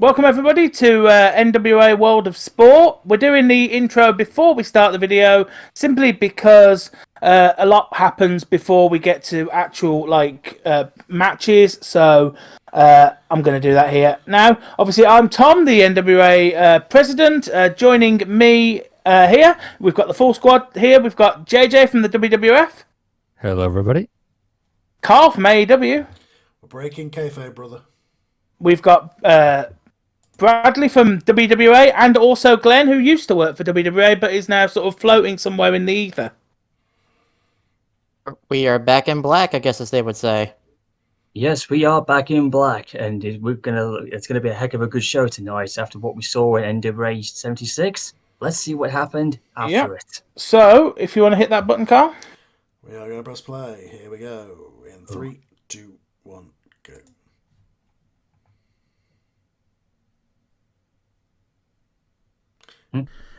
Welcome everybody to NWA World of Sport. We're doing the intro before we start the video, simply because a lot happens before we get to actual matches. So I'm going to do that here now. Obviously, I'm Tom, the NWA president. Joining me here, we've got the full squad here. We've got JJ from the WWF. Hello, everybody. Carl from AEW. We're breaking kayfabe, brother. We've got Bradley from WWA, and also Glenn, who used to work for WWA but is now sort of floating somewhere in the ether. We are back in black, I guess, as they would say. Yes, we are back in black, and it's gonna be a heck of a good show tonight after what we saw in NWA 76. Let's see what happened after it. So, if you want to hit that button, Carl. We are going to press play. Here we go. In 3, 2, 1, go.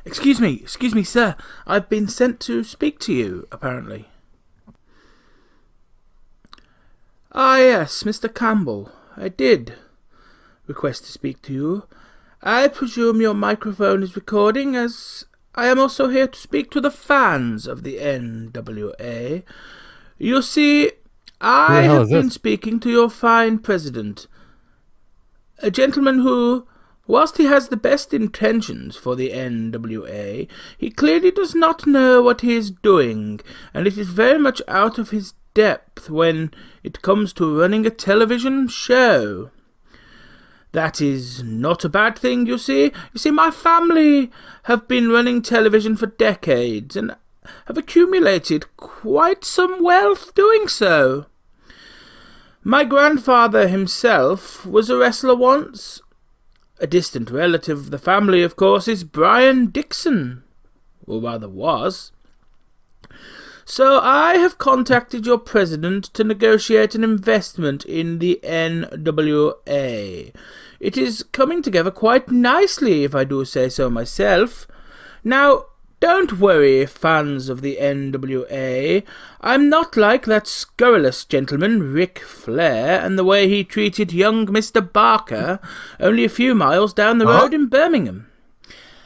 Excuse me, sir. I've been sent to speak to you, apparently. Ah, yes, Mr. Campbell. I did request to speak to you. I presume your microphone is recording, as I am also here to speak to the fans of the NWA. You see, I have been speaking to your fine president, a gentleman who, whilst he has the best intentions for the NWA, he clearly does not know what he is doing, and it is very much out of his depth when it comes to running a television show. That is not a bad thing, you see. You see, my family have been running television for decades and have accumulated quite some wealth doing so. My grandfather himself was a wrestler once. A distant relative of the family, of course, is Brian Dixon, or rather was. So I have contacted your president to negotiate an investment in the NWA. It is coming together quite nicely, if I do say so myself. Now, don't worry, fans of the NWA. I'm not like that scurrilous gentleman, Ric Flair, and the way he treated young Mr. Barker only a few miles down the road in Birmingham.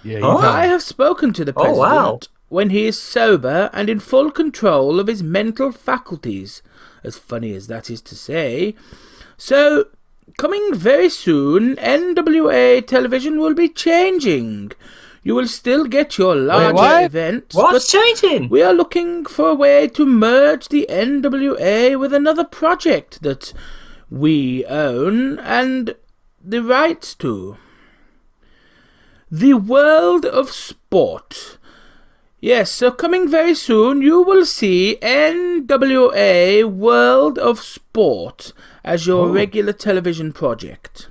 I have spoken to the president when he is sober and in full control of his mental faculties, as funny as that is to say. So, coming very soon, NWA television will be changing. You will still get your larger events. What's changing? We are looking for a way to merge the NWA with another project that we own and the rights to. The World of Sport. Yes, so coming very soon, you will see NWA World of Sport as your regular television project.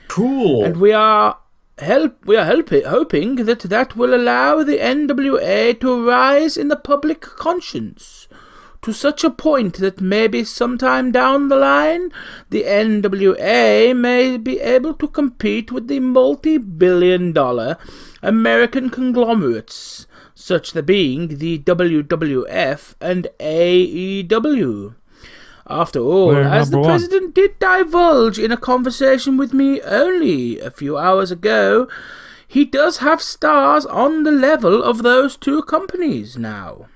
Cool. And we are hoping that will allow the NWA to rise in the public conscience to such a point that maybe sometime down the line, the NWA may be able to compete with the multi-billion-dollar American conglomerates, such as being the WWF and AEW. After all, as the president did divulge in a conversation with me only a few hours ago, he does have stars on the level of those two companies now.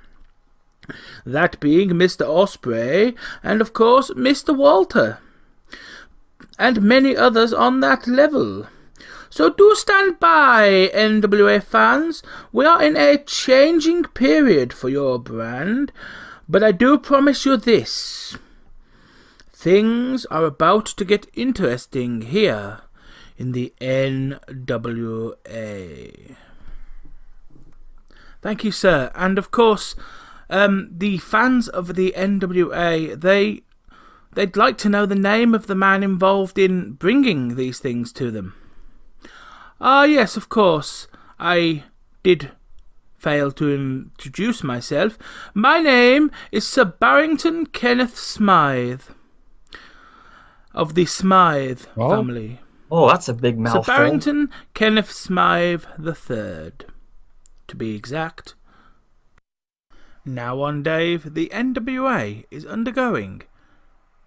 That being Mr. Ospreay and, of course, Mr. Walter, and many others on that level. So do stand by, NWA fans. We are in a changing period for your brand, but I do promise you this. Things are about to get interesting here in the NWA. Thank you, sir. And of course, the fans of the NWA, they'd like to know the name of the man involved in bringing these things to them. Ah, yes, of course. I did fail to introduce myself. My name is Sir Barrington Kenneth Smythe, of the Smythe family. Oh, that's a big mouthful. Sir Barrington Kenneth Smythe III, to be exact. Now on, Dave, the NWA is undergoing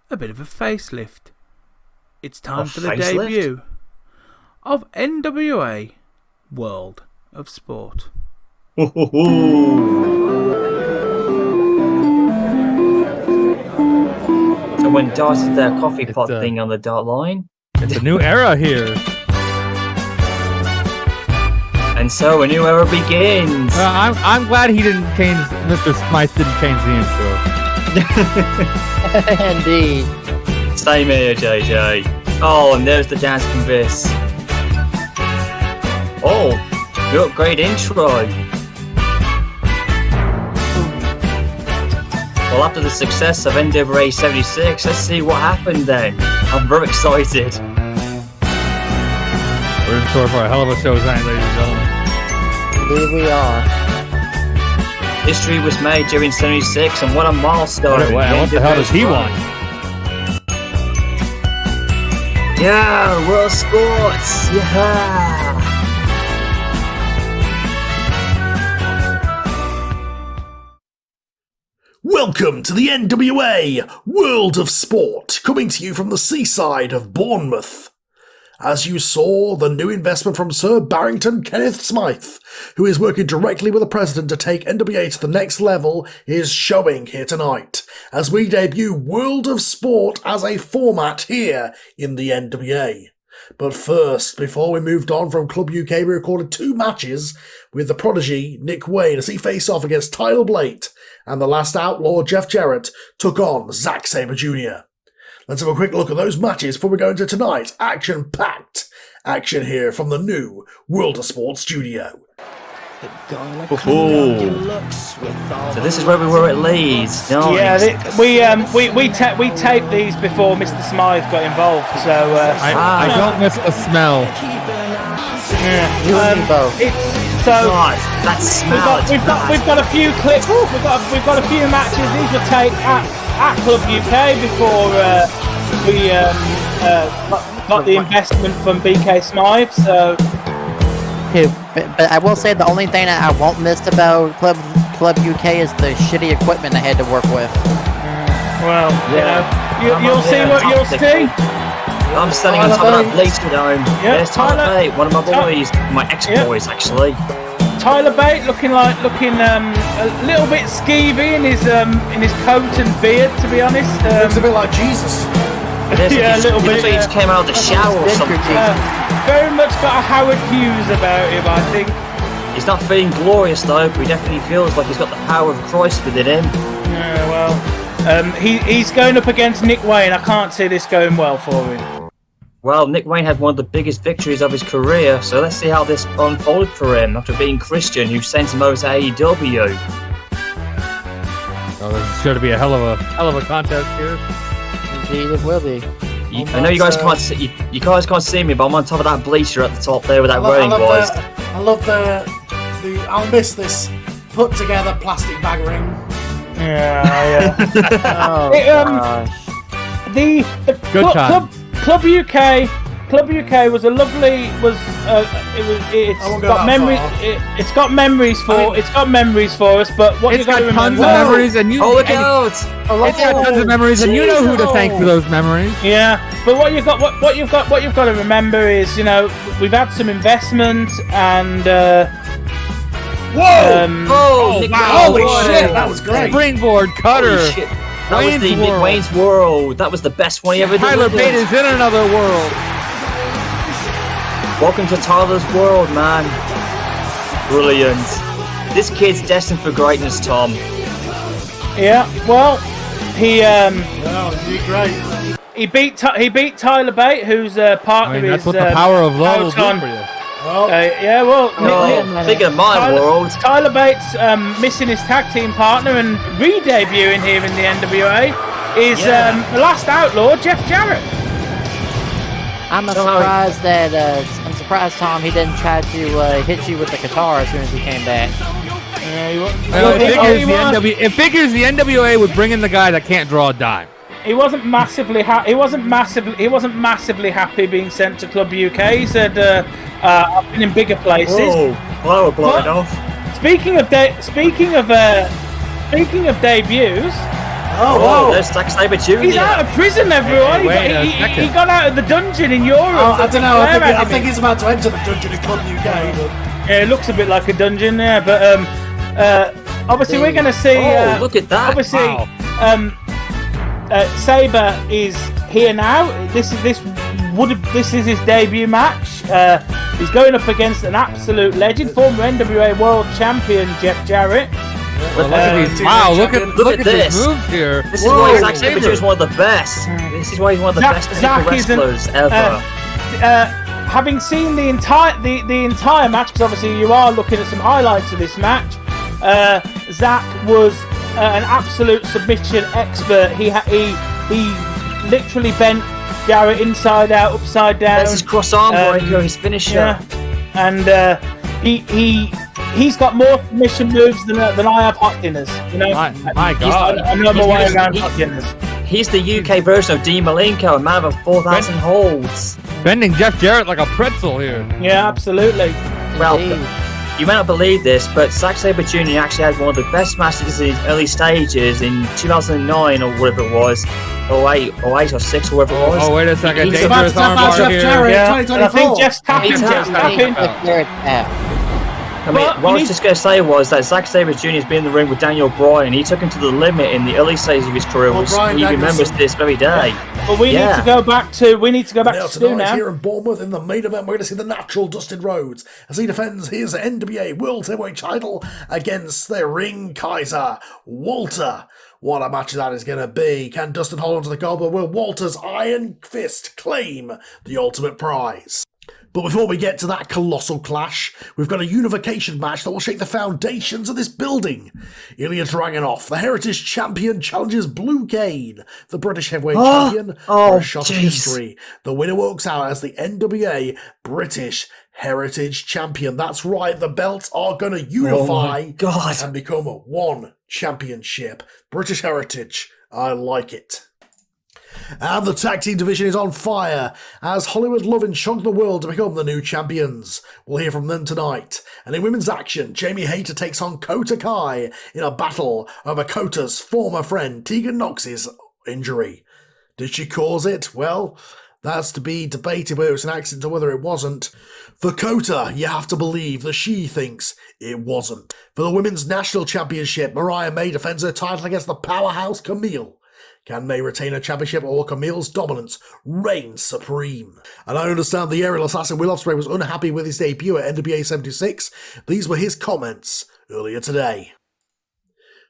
a bit of a facelift. It's time for the debut of NWA World of Sport. So when darted their coffee pot thing on the dot line. It's a new era here. And so a new era begins. I'm glad he didn't change. Mr. Smythe didn't change the intro. Indeed. Same here, JJ. Oh, and there's the dance from this. Oh, new upgrade intro. Well, after the success of NWA 76, let's see what happened then. I'm very excited. We're in store for a hell of a show tonight, ladies and gentlemen. Indeed we are. History was made during 76, and what a milestone. What the hell does he want? Yeah, World Sports! Yeah! Welcome to the NWA World of Sport, coming to you from the seaside of Bournemouth. As you saw, the new investment from Sir Barrington Kenneth Smythe, who is working directly with the president to take NWA to the next level, is showing here tonight, as we debut World of Sport as a format here in the NWA. But first, before we moved on from Club UK, we recorded 2 matches with the prodigy Nick Wayne as he faced off against Tyler Blate, and the last outlaw Jeff Jarrett took on Zack Sabre Jr. Let's have a quick look at those matches before we go into tonight's action-packed action here from the new World of Sport studio. So this is where we were at Leeds. Nice. Yeah, we taped these before Mr. Smythe got involved, so I don't miss the smell. That smell. We've got a few clips. We've got a few matches. These were taped at Club UK before we got the investment from BK Smythe. So, but I will say the only thing that I won't miss about Club UK is the shitty equipment I had to work with. Well, you'll see what you'll see. I'm standing on top of that bleacher dome. There's Tyler Bate, one of my boys, my ex-boys actually. Tyler Bate looking a little bit skeevy in his coat and beard, to be honest. Looks a bit like Jesus. Yeah, a little bit. He just came out of the shower or something. Very much got a Howard Hughes about him, I think. He's not feeling glorious though, but he definitely feels like he's got the power of Christ within him. Yeah, well, he's going up against Nick Wayne. I can't see this going well for him. Well, Nick Wayne had one of the biggest victories of his career, so let's see how this unfolded for him after being Christian, who sent him over to AEW. Oh, this is sure to be a hell of a contest here. Indeed, it will be. I know you guys can't see. You guys can't see me, but I'm on top of that bleacher at the top there where that ring was. I love the. I'll miss this put together plastic bag ring. Yeah. Oh, Good time. Club UK was a lovely it's got memories for us, but what you got to remember, tons of memories and you look out! It's got tons of memories and you know who to thank for those memories. Yeah, but what you've got to remember is, we've had some investment and Holy shit, that was great. Springboard cutter. Holy shit. That was the Nick Wayne's World. That was the best one he ever did. Tyler Bate is in another world. Welcome to Tyler's world, man. Brilliant. This kid's destined for greatness, Tom. Yeah, well, he great. he beat Tyler Bate, who's partner. That's what the power of love will do for you. Speaking of my world, Tyler Bates missing his tag team partner and re-debuting here in the NWA is the last outlaw, Jeff Jarrett. I'm surprised, Tom, he didn't try to hit you with the guitar as soon as he came back. It figures the NWA would bring in the guy that can't draw a dime. He wasn't massively happy being sent to Club UK. He said, "I've been in bigger places." Whoa, blow off. Speaking of debuts, Oh, there's Zack Sabre Jr. He's out of prison, everyone. Wait a he second. got out of the dungeon in Europe. I don't know. I think he's. he's about to enter the dungeon in Club UK. Yeah, it looks a bit like a dungeon there, but obviously we're going to see. Look at that! Obviously, Wow. Sabre is here now. This is his debut match. He's going up against an absolute legend, former NWA World Champion Jeff Jarrett. Look at these. Wow, look at this. these moves here. This is why Zack Sabre Jr. is one of the best. This is why he's one of the best technical wrestlers ever. Having seen the entire match, because obviously you are looking at some highlights of this match, Zack was an absolute submission expert. He literally bent Jarrett inside out, upside down. There's his cross arm breaker, his finisher. Yeah. And he's got more submission moves than I have hot dinners. You know, My God. I know my way around hot dinners. He's the UK version of Dean Malenko, a man of 4,000 holds. Bending Jeff Jarrett like a pretzel here. Yeah, absolutely. Well, you may not believe this, but Zack Sabre Jr. actually had one of the best matches in his early stages in 2009 or whatever it was, 08 or 6 or whatever it was. Oh, wait a second. He's about to Dangerous tap out armbar Jeff here. Jarrett in And I think 2024. Jeff's tapping. I mean, what I was just going to say was that Zack Sabre Jr. has been in the ring with Daniel Bryan. He took him to the limit in the early stages of his career. Brian He remembers Danielson. this very day. But we need to go back to Now Stu tonight now. here in Bournemouth in the main event, we're going to see the natural Dustin Rhodes as he defends his NWA World Heavyweight title against the Ring Kaiser, Walter. What a match that is going to be. Can Dustin hold on to the gold, or will Walter's Iron Fist claim the ultimate prize? But before we get to that colossal clash, we've got a unification match that will shake the foundations of this building. Ilya Dragunov, the Heritage Champion, challenges Blue Kane, the British Heavyweight Champion, for a shot at history. The winner walks out as the NWA British Heritage Champion. That's right, the belts are going to unify and become one championship. British Heritage, I like it. And the tag team division is on fire as Hollywood Love and Shock the World to become the new champions. We'll hear from them tonight. And in women's action, Jamie Hayter takes on Kota Kai in a battle over Kota's former friend Tegan Knox's injury. Did she cause it? Well, that's to be debated whether it's an accident or whether it wasn't. For Kota, you have to believe that she thinks it wasn't. For the Women's National Championship, Mariah May defends her title against the powerhouse Camille. Can May retain her championship, or Camille's dominance reigns supreme? And I understand the aerial assassin Will Ospreay was unhappy with his debut at NWA 76. These were his comments earlier today.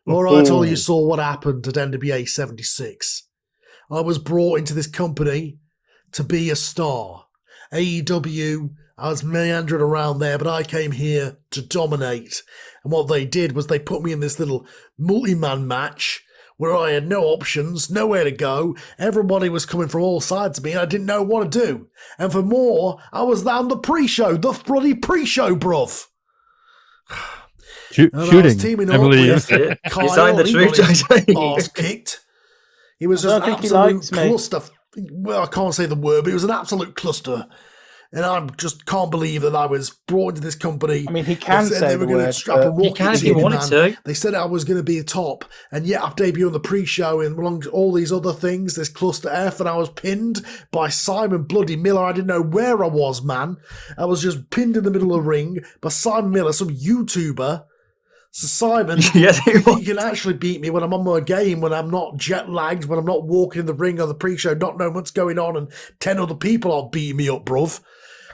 Alright, all you saw what happened at NWA 76. I was brought into this company to be a star. AEW, I was meandering around there, but I came here to dominate. And what they did was they put me in this little multi-man match where I had no options, nowhere to go. Everybody was coming from all sides of me and I didn't know what to do. And for more, I was down the pre-show, the bloody pre-show, bruv. Shooting, I believe. Kyle, You signed the he truth, got his JJ. arse kicked. He was I just don't an think he absolute likes me. cluster. Well, I can't say the word, but it was an absolute cluster. And I just can't believe that I was brought into this company. I mean, he can They said say they were the going to word, strap a but- He rocket can if to he me, wanted man. to. They said I was going to be top, and yet I debuted on the pre-show and along all these other things, this cluster F, and I was pinned by Simon Bloody Miller. I didn't know where I was, man. I was just pinned in the middle of the ring by Simon Miller, some YouTuber. So Simon, Yes, he if was. he can actually beat me when I'm on my game, when I'm not jet lagged, when I'm not walking in the ring on the pre-show, not knowing what's going on, and 10 other people are beating me up, bruv.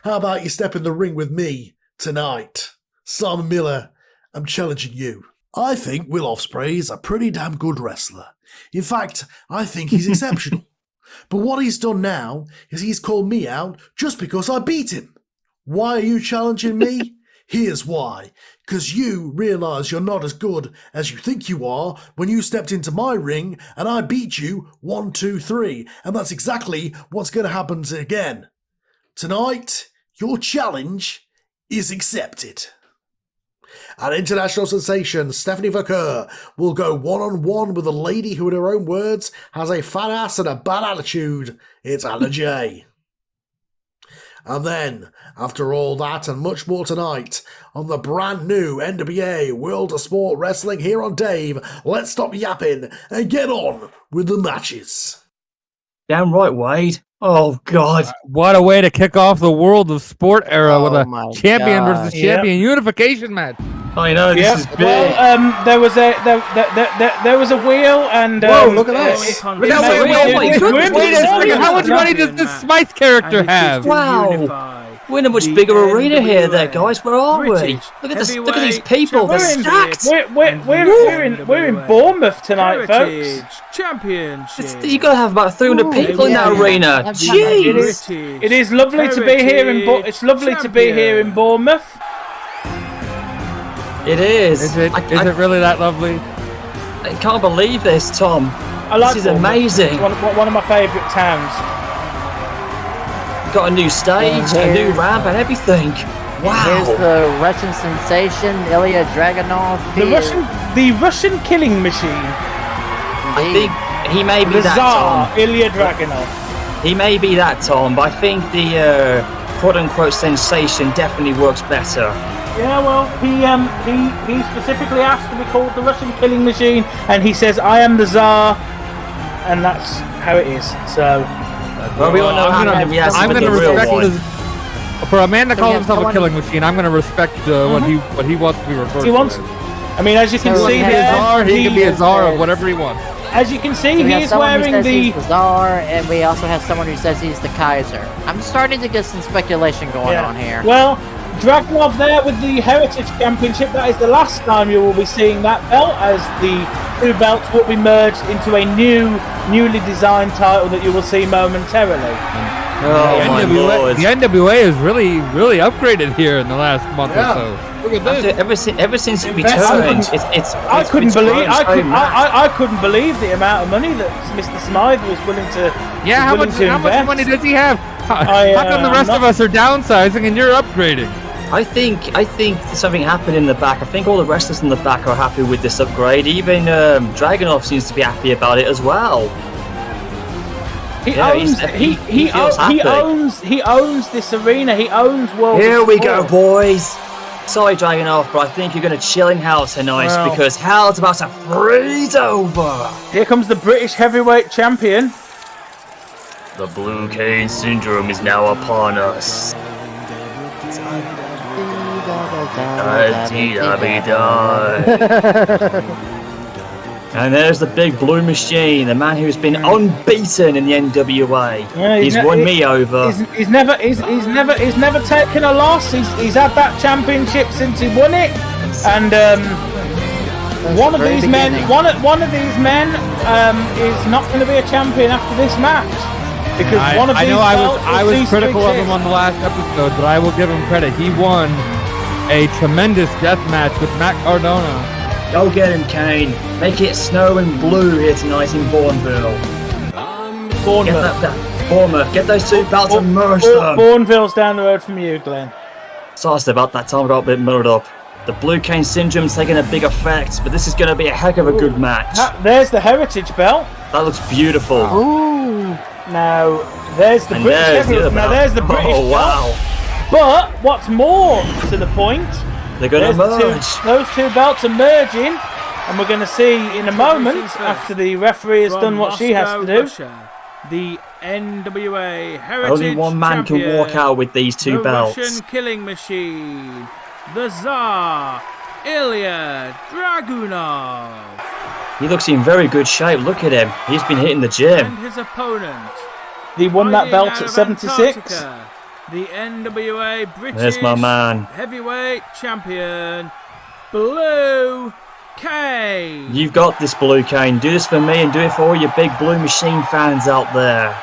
How about you step in the ring with me tonight? Simon Miller, I'm challenging you. I think Will Ospreay is a pretty damn good wrestler. In fact, I think he's exceptional. But what he's done now is he's called me out just because I beat him. Why are you challenging me? Here's why. Because you realise you're not as good as you think you are when you stepped into my ring and I beat you 1, 2, 3. And that's exactly what's going to happen again. Tonight, your challenge is accepted. An international sensation, Stephanie Vaquer, will go one-on-one with a lady who, in her own words, has a fat ass and a bad attitude. It's Anna Jay. And then, after all that and much more tonight, on the brand new NWA World of Sport Wrestling here on Dave, let's stop yapping and get on with the matches. Damn right, Wade. Oh, God. What a way to kick off the World of Sport era with Oh my a champion God. versus champion unification match. I know, this is big. Well, there was a wheel and Whoa, look at this. Wait a second, how much money does this Smythe character have? Wow. We're in a much bigger arena here, there, guys. Where are we? Look at this. Look at these people. They're stacked. We're in Bournemouth tonight, folks. Championship. You gotta have about 300 people in that arena. Jeez. It is lovely to be here in Bournemouth. It is. Is it really that lovely? I can't believe this, Tom. I like This is Bournemouth. amazing. One of my favourite towns. Got a new stage, a new ramp, and everything. Wow. Here's the Russian sensation, Ilya Dragunov. The Russian killing machine. I think he may be The that, Tsar, Tom. Ilya Dragunov. He may be that, Tom, but I think the quote-unquote sensation definitely works better. Yeah, well, he specifically asked to be called the Russian killing machine, and he says, "I am the Tsar," and that's how it is. So. Well, we all know how to react I'm with going to the real respect one. for a man to call yeah, himself a someone- killing machine. I'm going to respect what he wants to be referred He to. wants. I mean, as you can So see He can be a there, czar. He can be a czar of whatever he wants. as you can see, We he have is someone who wearing says the. he's the Tsar, and we also have someone who says he's the Kaiser. I'm starting to get some speculation going on here. Well, Dragunov there with the Heritage Championship. That is the last time you will be seeing that belt, as the two belts will be merged into a newly designed title that you will see momentarily. Oh, my lord. The NWA is really upgraded here in the last month or so. Look at this. Ever since it returned, I couldn't believe the amount of money that Mr. Smythe was willing to. Yeah, how much money does he have? How come the rest of us are downsizing and you're upgrading? I think something happened in the back. I think all the wrestlers in the back are happy with this upgrade. Even Dragunov seems to be happy about it as well. He feels happy. owns this arena. He owns World. Here we go, Sport. boys. Sorry, Dragunov, but I think you're going to chill in hell tonight because hell's about to freeze over. Here comes the British heavyweight champion. The Blue Cane Syndrome is now upon us. And there's the big blue machine, the man who's been unbeaten in the NWA. Yeah, he's won me over. He's never taken a loss. He's had that championship since he won it. And one of these men is not going to be a champion after this match. Because I was critical of him on the last episode, but I will give him credit. He won a tremendous death match with Matt Cardona. Go get him, Kane. Make it snow and blue here tonight in Bourneville. Bournemouth. Get those two belts and merge them. Bourneville's down the road from you, Glenn. Sorry about that time, I got a bit muddled up. The Blue Cane Syndrome's taking a big effect, but this is going to be a heck of a good match. There's the Heritage belt. That looks beautiful. Ooh. Now, there's the British heavyweight. Now, there's the British Oh, wow. belt. But what's more to the point, They're going to merge. Those two belts are merging, and we're going to see in a moment, after the referee has done what she has to do. Russia, the NWA Heritage Only one man champion, can walk out with these two the belts. Russian killing machine, the Tsar, Ilya Dragunov. He looks in very good shape. Look at him. He's been hitting the gym. And his opponent. He won that fighting belt out at of 76. Antarctica, the NWA British There's my man. heavyweight champion, Blue Cane. You've got this, Blue Cane. Do this for me and do it for all your big Blue Machine fans out there.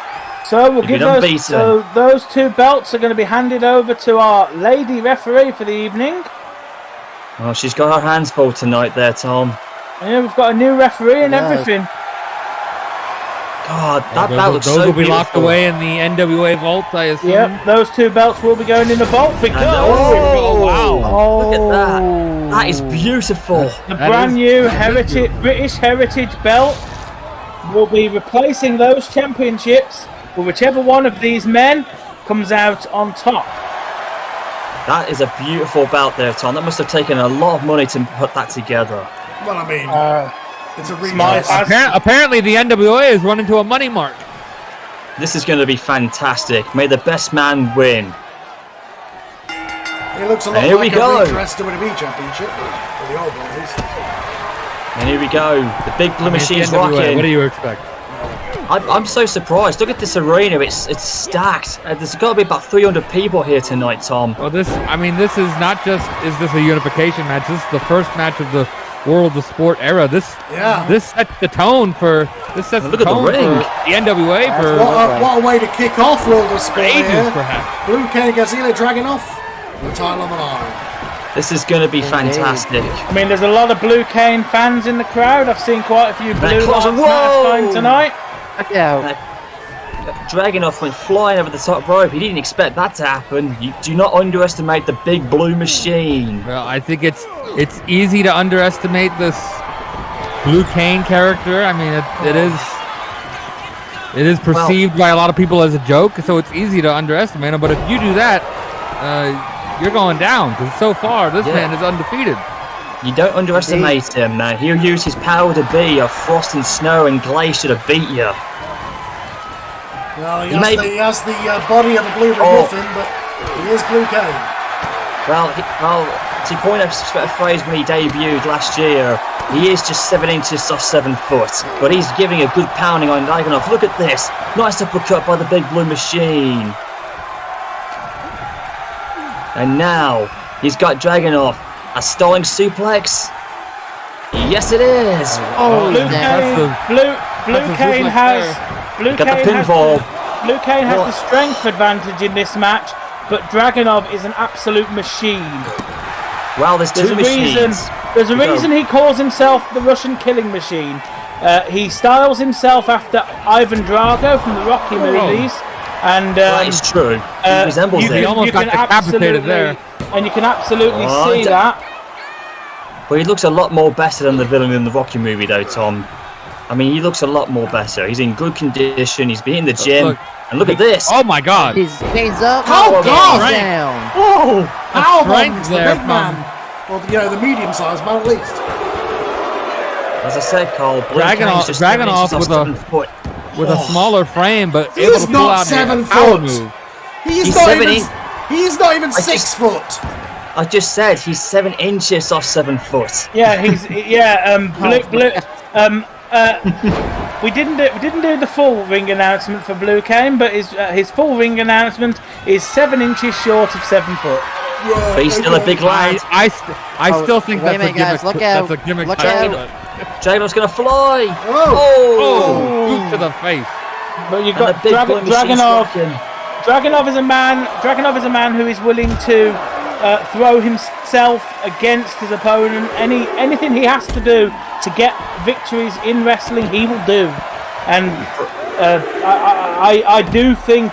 So we'll give been unbeaten. those two belts are going to be handed over to our lady referee for the evening. Oh, she's got her hands full tonight there, Tom. Yeah, we've got a new referee and everything. God, that looks so Those will be beautiful. locked away in the NWA vault, I assume. Yep, those two belts will be going in the vault because Oh, wow. Look at that. That is beautiful. the brand new British Heritage belt will be replacing those championships for whichever one of these men comes out on top. That is a beautiful belt there, Tom. That must have taken a lot of money to put that together. Well, I mean, it's a Smart rematch. as- Apparently, the NWA is running to a money mark. This is going to be fantastic. May the best man win. It looks a lot Here we like go. a redress WWE championship for the old ones. And here we go. The big blue I mean, it's the machine's NWA. rocking. What do you expect? I'm so surprised. Look at this arena. It's stacked. There's got to be about 300 people here tonight, Tom. Well, this is not just, is this a unification match? This is the first match of the World of Sport era. This sets the tone for, Look at the ring. for the NWA for What a way to kick off World of Sport ages, here. perhaps. Blue Cane against Ilya Dragunov. The title on the line. This is going to be fantastic. I mean, there's a lot of Blue Cane fans in the crowd. I've seen quite a few Blue close- Lives whoa! Matter signs tonight. Look out. Dragunov went flying over the top rope. He didn't expect that to happen. You do not underestimate the big blue machine. Well, I think it's easy to underestimate this Blue Cane character. I mean, it is perceived by a lot of people as a joke, so it's easy to underestimate him. But if you do that, you're going down, because so far this man is undefeated. You don't underestimate him, man. He'll use his power to be of frost and snow and glacier to beat you. Well, he has the body of a blue muffin, but he is Blue Cane. Well, to point out a phrase when he debuted last year, he is just 7 inches off 7 foot, but he's giving a good pounding on Dragunov. Look at this. Nice uppercut by the big blue machine. And now, he's got Dragunov. A stalling suplex? Yes, it is. Blue Cane has Got the pinfall. Blue Cane has the strength advantage in this match, but Dragunov is an absolute machine. Well, there's two machines. There's a reason he calls himself the Russian Killing Machine. He styles himself after Ivan Drago from the Rocky movies, and that is true. He resembles He it. almost got decapitated there. And you can absolutely see that. But he looks a lot more better than the villain in the Rocky movie, though, Tom. I mean, he looks a lot more better. He's in good condition. He's been in the gym. And look at this. Oh my God! He's up. Oh, God! Down. Whoa! How strength the there big man? Well, the medium-sized man at least. As I said, Cole, Dragunov with a smaller frame, but He able is to pull not out 7 a power foot. move. He is He's not 7 even. He is not even 6 foot. I just said he's 7 inches off 7 foot. Yeah, we didn't do the full ring announcement for Blue Cane, but his full ring announcement is 7 inches short of 7 foot. Yeah, But he's still a big lad. I still think wait a that's a minute, gimmick. guys, look out. That's a gimmick. Look title. out. Dragunov's gonna fly. Oh, boot to the face. But you've And the got big blue machine's Dragunov. rocking. Dragunov is a man who is willing to throw himself against his opponent. Anything he has to do to get victories in wrestling, he will do. And I do think,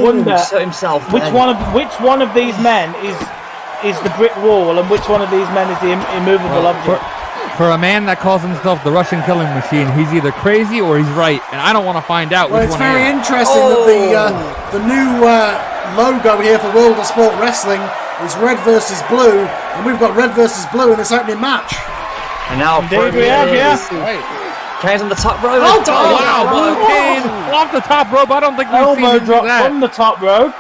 wonder Set himself which then. one of these men is the brick wall, and which one of these men is the immovable object. For a man that calls himself the Russian Killing Machine, he's either crazy or he's right, and I don't want to find out Well, which it's one very he is. interesting that the new logo here for World of Sport Wrestling is red versus blue, and we've got red versus blue in this opening match. And now Indeed we have, yeah. Kane's on the top rope. Oh, Wow, Blue Cane off the top rope. I don't think we've seen Elbow him do drop that. from the top rope.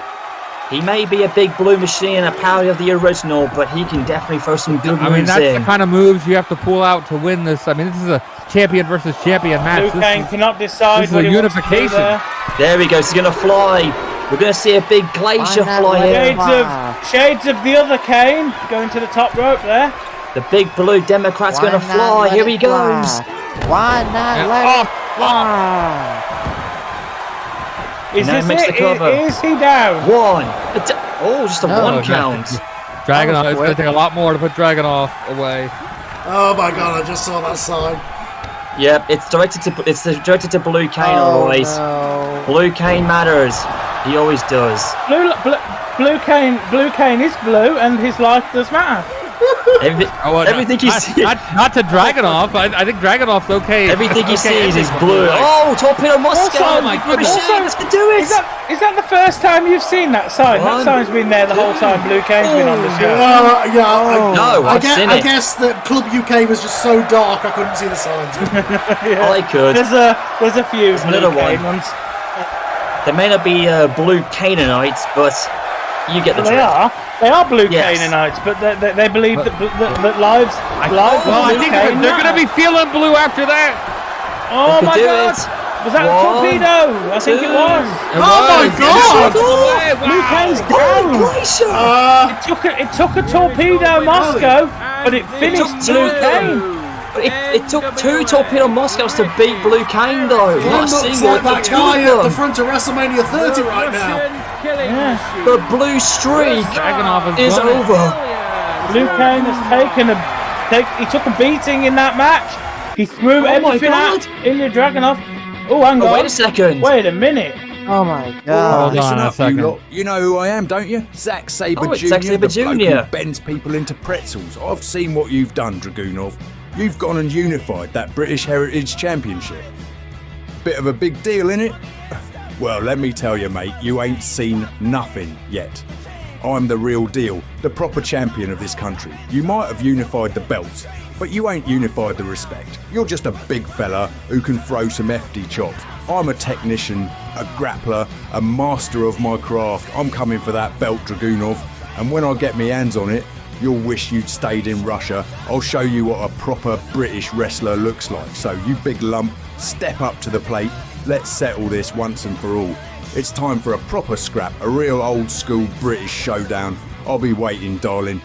He may be a big blue machine, a parody of the original, but he can definitely throw some good I mean, moves that's in. the kind of moves you have to pull out to win this. I mean, this is a champion versus champion match. Blue Cane cannot decide this is what a he wants to do unification. there. There he goes. He's going to fly. We're going to see a big glacier Why not fly let in. him Shades of the other Cane going to the top rope there. The big blue Democrat's going to Why not fly. let Here it he goes. fly? Why not And let off, it fly? Is Now this makes it? the cover. Is he down? One. Just a No, one no. count. Dragunov, That was it's going to take a lot more to put Dragunov away. Oh my God! I just saw that sign. Yep, it's directed to Blue Cane always. No. Blue Cane matters. He always does. Blue Cane is blue, and his life does matter. Everything he sees. Not to Dragunov. I think Dragunov's okay. Everything he sees is blue. Oh, Torpedo Moscow! Oh my goodness! Let's do it. Is that the first time you've seen that sign? That sign's been there the whole time Blue Kane's been on the show. I guess that Club UK was just so dark I couldn't see the signs. Yeah. I could. There's a few another one. ones. They may not be blue Canaanites, but you get the drift. They are blue Canaanites, but they believe that lives. Well, I think they're going to be feeling blue after that. Oh my God! Was that a torpedo? I think it was. Oh my God! Blue Kane's down. It took a torpedo Moscow, but it finished Blue Kane. It took 2 Torpedo Moscows to beat Blue Kane, though. Glenn looks like that guy at the front of WrestleMania 30 right now. Yeah. The blue streak is over. Blue Kane has he took a beating in that match. He threw everything at Ilya Dragunov. Oh, hang on. Wait a second. Wait a minute. Oh my God. Hold on a second. You lot. You know who I am, don't you? Zack Sabre Jr., Zack Sabre the bloke Jr. who bends people into pretzels. I've seen what you've done, Dragunov. You've gone and unified that British Heritage Championship. Bit of a big deal, innit? Well, let me tell you, mate, you ain't seen nothing yet. I'm the real deal, the proper champion of this country. You might have unified the belts, but you ain't unified the respect. You're just a big fella who can throw some FD chops. I'm a technician, a grappler, a master of my craft. I'm coming for that belt, Dragunov, and when I get my hands on it, you'll wish you'd stayed in Russia. I'll show you what a proper British wrestler looks like. So you big lump, step up to the plate. Let's settle this once and for all. It's time for a proper scrap, a real old school British showdown. I'll be waiting, darling.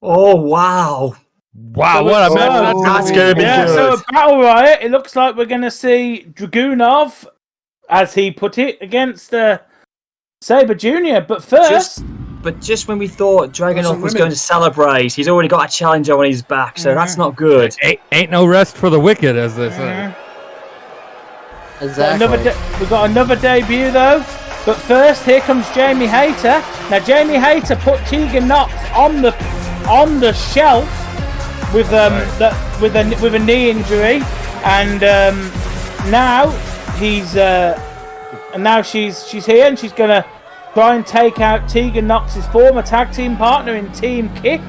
Oh, wow. Wow, what a match. That's going to be good. So a battle riot. It looks like we're going to see Dragunov, as he put it, against Sabre Jr. But first... Just when we thought Dragunov was going to celebrate, he's already got a challenger on his back, so that's not good. Ain't no rest for the wicked, as they say. Exactly. We've got another debut though, but first here comes Jamie Hayter. Now Jamie Hayter put Tegan Knox on the shelf with a knee injury, and now she's here and she's gonna try and take out Tegan Knox's former tag team partner in Team Kick.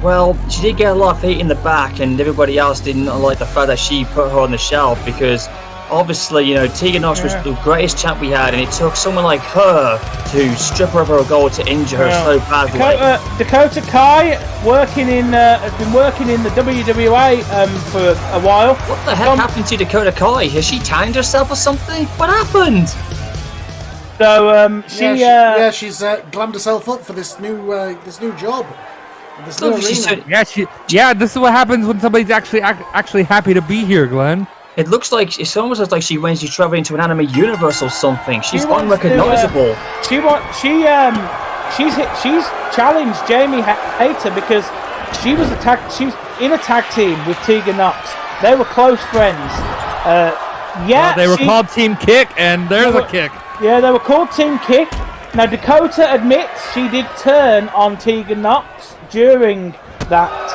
Well, she did get a lot of heat in the back, and everybody else didn't like the fact that she put her on the shelf because. Obviously, Tegan Knox was the greatest champ we had, and it took someone like her to strip her of her gold to injure her so badly. Dakota Kai has been working in the WWA for a while. What the heck happened to Dakota Kai? Has she tanned herself or something? What happened? So she's glammed herself up for this new job. This new arena. This is what happens when somebody's actually happy to be here, Glenn. It looks like it's almost like she's traveling into an anime universe or something. She's unrecognizable. She's challenged Jamie Hayter because she's in a tag team with Tegan Knox. They were close friends. They were called Team Kick, and there's a kick. Yeah, they were called Team Kick. Now Dakota admits she did turn on Tegan Knox during that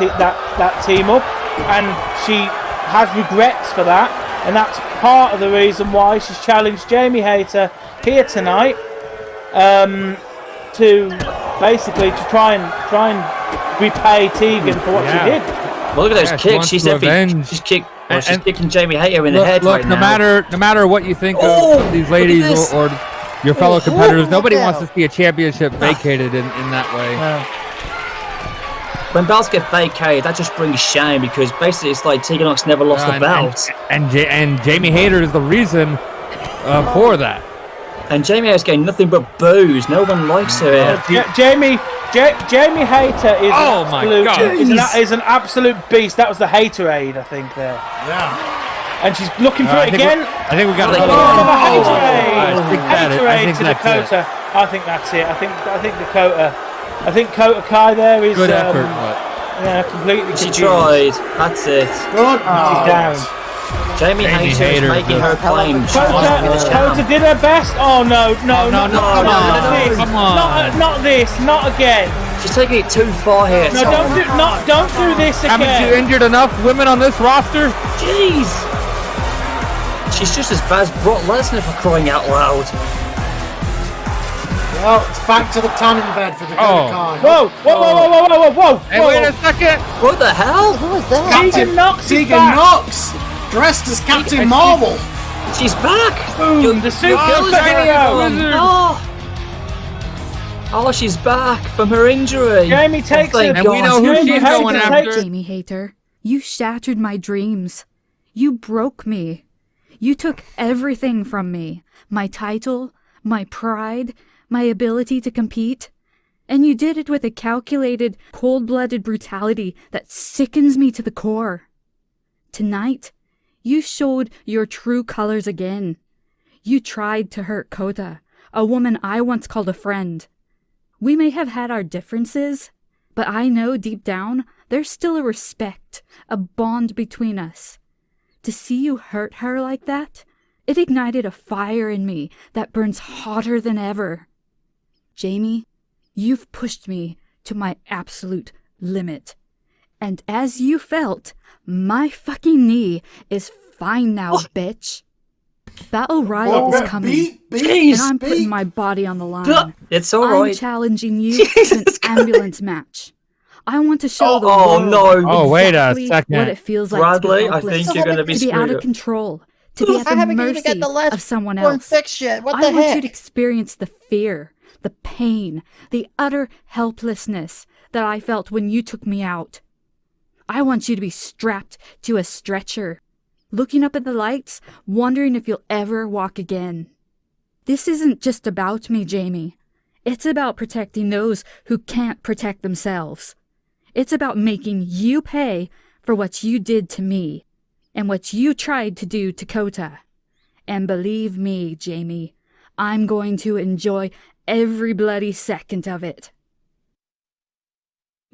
team up, and she has regrets for that, and that's part of the reason why she's challenged Jamie Hayter here tonight to try and repay Tegan for what she did. Well, look at those kicks. She's kicking Jamie Hayter in the head right now. No matter what you think of these ladies or your fellow competitors, nobody wants to see a championship vacated in that way. When belts get vacated, that just brings shame because basically it's like Tegan Knox never lost a belt. And Jamie Hayter is the reason for that. And Jamie Hayter's getting nothing but boos. No one likes her. Jamie Hayter is an absolute beast. That was the Haterade, I think, there. Yeah. And she's looking for it again. I think we got Haterade to Dakota. I think that's it. I think Dakota. I think Kota Kai there is good effort, completely she confused. Tried. That's it. Good. She's down. Jamie Hayter is making her claim. Kota did her best. Oh no! Come on. Not this. Not again. She's taking it too far here, No, Tom. don't do this again. Haven't you injured enough women on this roster? Jeez. She's just as bad as Brock Lesnar for crying out loud. Well, it's back to the tanning bed for Dakota Kai. Whoa. Hey, wait a second. What the hell? Who is that? Tegan Knox is Tegan back. Knox, dressed as Captain Marvel. She's back. Boom, the super Oh, she's back from her injury. Jamie takes thank it. And we know who Jamie she's Hayter going takes after. it. Jamie Hayter, you shattered my dreams. You broke me. You took everything from me. My title, my pride, my ability to compete. And you did it with a calculated, cold-blooded brutality that sickens me to the core. Tonight, you showed your true colors again. You tried to hurt Kota, a woman I once called a friend. We may have had our differences, but I know deep down there's still a respect, a bond between us. To see you hurt her like that, it ignited a fire in me that burns hotter than ever. Jamie, you've pushed me to my absolute limit. And as you felt, my fucking knee is fine now, bitch. Battle Royale is coming, and I'm putting my body on the line. It's all I'm right. challenging you to an ambulance match. I want to show the Oh, world no. Oh, wait a exactly second. what it feels like Bradley, to be I think helpless, you're going to be to be out of screwed. control, to be at I the haven't even mercy got the last of someone one else. fixed yet. What I the want heck? you to experience the fear, the pain, the utter helplessness that I felt when you took me out. I want you to be strapped to a stretcher, looking up at the lights, wondering if you'll ever walk again. This isn't just about me, Jamie. It's about protecting those who can't protect themselves. It's about making you pay for what you did to me and what you tried to do to Kota. And believe me, Jamie, I'm going to enjoy every bloody second of it.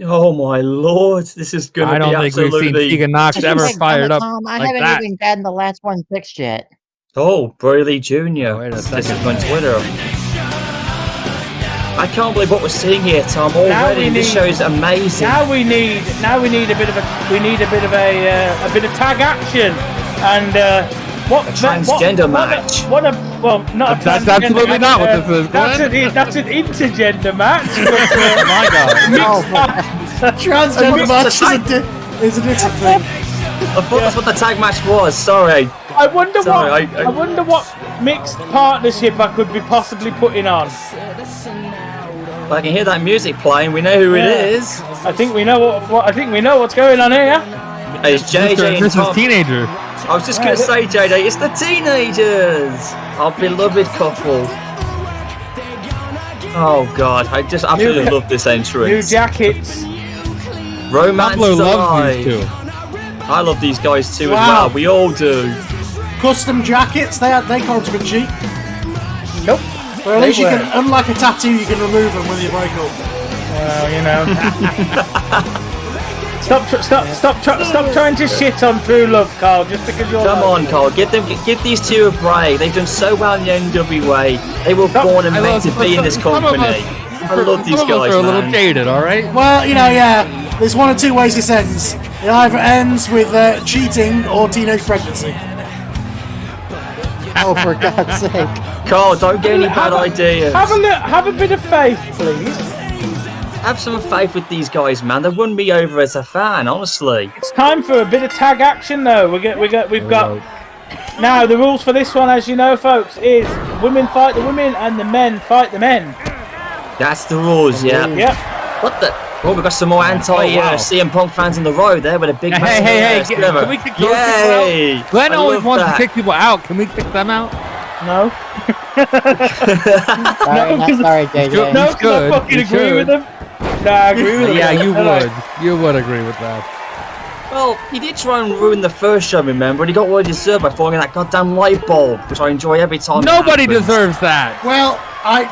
Oh my lord, this is going to I be don't think we've seen absolutely... Tegan Knox ever fired up I like haven't that. even gotten the last one fixed yet. Oh, Braley Jr. Wait a This second. is on Twitter. I can't believe what we're seeing here, Tom. Now Already, this show is amazing. Now we need a bit of tag action, and what A transgender match. Not a That's transgender absolutely match, not what this is, That's Glenn. that's an intergender match. Oh my god. Transgender match is a different thing. I thought that's what the tag match was. Sorry. I wonder Sorry, what I wonder what mixed partnership I could be possibly putting on. I can hear that music playing. We know who it is. I think we know what's going on here. It's JJ and This is Tom. teenager. I was just going to say, JJ, it's the teenagers. Our beloved couple. Oh God, I just absolutely love this New entrance. jackets. Romance Pablo loves these Alive. two. I love these guys too Wow. as well. We all do. Custom jackets, they can't be cheap. Nope. But at least you can, unlike a tattoo, you can remove them when you break up. Well, you know. Stop trying to shit on True Love, Carl, just because you're... Come on, Cole. Give these two a break. They've done so well in the NWA. They were born and made to be in this company. I love these Some of us guys, are a little man. jaded, alright? Well, you know, yeah, there's one of two ways this ends. It either ends with cheating or teenage pregnancy. Oh, for God's sake. Cole, don't get any bad ideas. Have a bit of faith, please. Have some faith with these guys, man. They won me over as a fan, honestly. It's time for a bit of tag action, though. We've got. Now the rules for this one, as you know, folks, is women fight the women and the men fight the men. That's the rules, yeah. Yep. What the? Oh, we've got some more CM Punk fans on the road there with a big Hey, can we kick those people out? Yay! Glenn I always love wants that. to kick people out. Can we kick them out? No. Sorry, JJ. No, because I fucking agree with them. No, I agree with them. Yeah, you They're like, would. You would agree with that. Well, he did try and ruin the first show, remember? And he got what he deserved by falling in that goddamn light bulb, which I enjoy every time. Nobody it happens. deserves that. Well,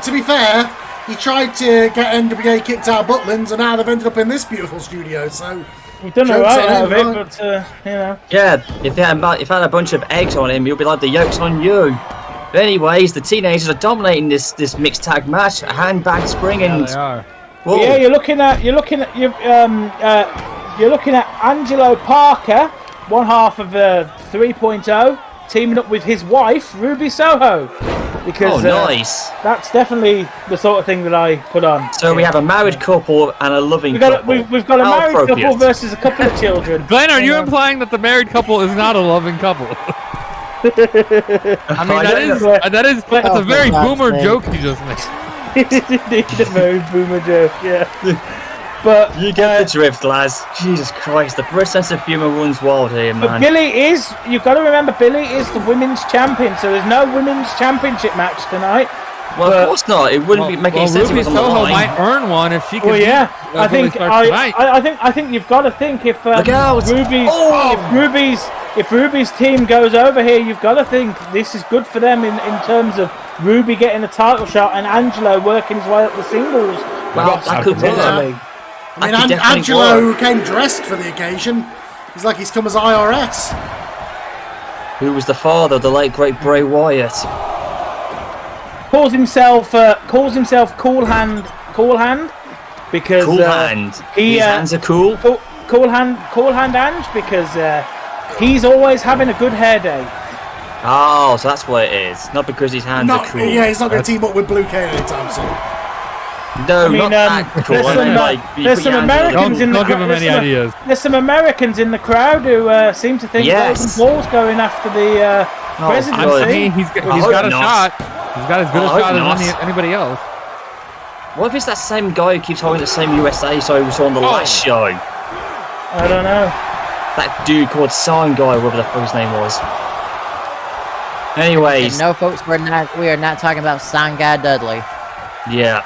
to be fair, he tried to get NWA kicked out of Butlins, and now they've ended up in this beautiful studio, so... We've done Joke's alright on out of him, it, right? but, you know. Yeah, if you had a bunch of eggs on him, you'll be like the yolks on you. But anyways, the teenagers are dominating this mixed tag match. A handbag spring and They are. Whoa. Yeah, you're looking at Angelo Parker, one half of 3.0, teaming up with his wife Ruby Soho. Because nice. That's definitely the sort of thing that I put on. So we have a married couple and a loving couple. We've got a How married appropriate. couple versus a couple of children. Glenn, are you implying that the married couple is not a loving couple? I mean, that's a very boomer joke you just made. Indeed, a very boomer joke, yeah. But you get the drift, lads. Jesus Christ, the British sense of humour runs wild here, man. But you've got to remember, Billy is the women's champion, so there's no women's championship match tonight. Well, of course not. It wouldn't be making sense if it was on the line. might earn one if she could. Well, yeah. I think you've got to think if if Ruby's team goes over here, you've got to think this is good for them in terms of Ruby getting a title shot and Angelo working his way up the singles. Well, that could work. I mean, Angelo came dressed for the occasion. He's like he's come as IRS. Who was the father of the late great Bray Wyatt? Calls himself Cool Hand because Cool Hand. His hands are cool. Cool Hand Ange because he's always having a good hair day. Oh, so that's what it is. Not because his hands are cool. Yeah, he's not going to team up with Blue Kane anytime soon. No, not that cool. There's some Americans in the crowd. Don't give him any ideas. There's some Americans in the crowd who seem to think Logan Paul's going after the presidency. He's got a shot. He's got as good a shot as anybody else. What if it's that same guy who keeps holding the same USA so he was on the last show? I don't know. That dude called Sign Guy, whatever the fuck his name was. Anyways. No, folks, we are not talking about Sign Guy Dudley. Yeah.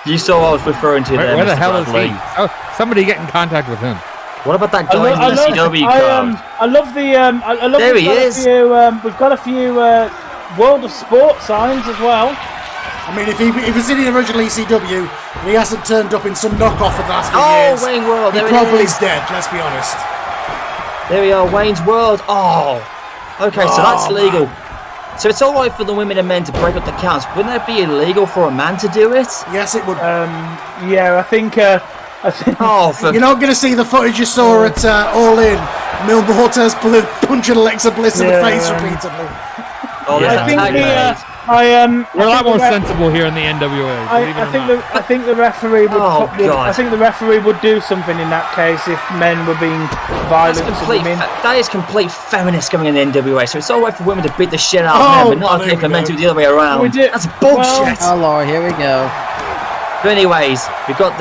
You saw what I was referring to there, Where the Mr. hell Bradley. is he? Oh, somebody get in contact with him. What about that guy in the ECW card? I love the. I love. There he is. We've got a few World of Sport signs as well. I mean, if he's in the original ECW and he hasn't turned up in some knockoff for the last few years, Wayne World, he probably is dead. Let's be honest. There we are, Wayne's World. Oh, okay, so that's legal. So it's all right for the women and men to break up the counts. Wouldn't it be illegal for a man to do it? Yes, it would. Yeah, I think. Oh, you're not going to see the footage you saw at All In. Mil Morta's punching Alexa Bliss in the face repeatedly. Oh, I think we're a lot more sensible here in the NWA. I think the referee would. I think the referee would do something in that case if men were being violent to women. That is complete feminist coming in the NWA. So it's all right for women to beat the shit out of men, but not okay for men to do the other way around. That's bullshit. Oh Lord, here we go. But anyways, we've got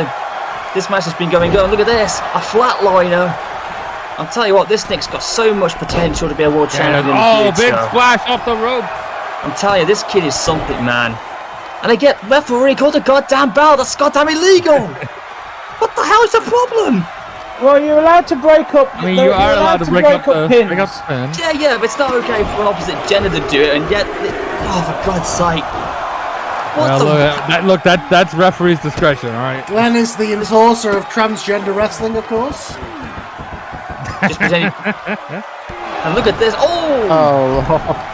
this match has been going good. Look at this, a flatliner. I'll tell you what, this Nick's got so much potential to be a world champion in the future. Big splash off the rope. I'm telling you, this kid is something, man. And I get referee called a goddamn bell. That's goddamn illegal. What the hell is the problem? Well, you're allowed to break up. I mean, you are allowed to break up the pin. Yeah, but it's not okay for an opposite gender to do it, and yet, oh, for God's sake. Look, that's referee's discretion, all right? Glenn is the enforcer of transgender wrestling, of course. Just pretending. And look at this. Oh!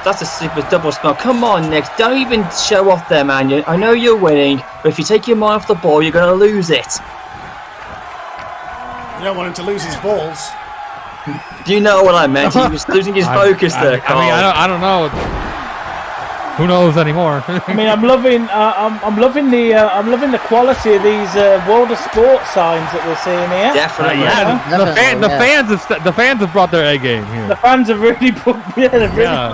That's a super double smell. Come on, Nick. Don't even show off there, man. I know you're winning, but if you take your mind off the ball, you're going to lose it. You don't want him to lose his balls. Do you know what I meant? He was losing his focus there, Carl. I mean, I don't know. Who knows anymore? I mean, I'm loving the quality of these World of Sport signs that we're seeing here. Definitely, the fans have brought their A game here. The fans have really put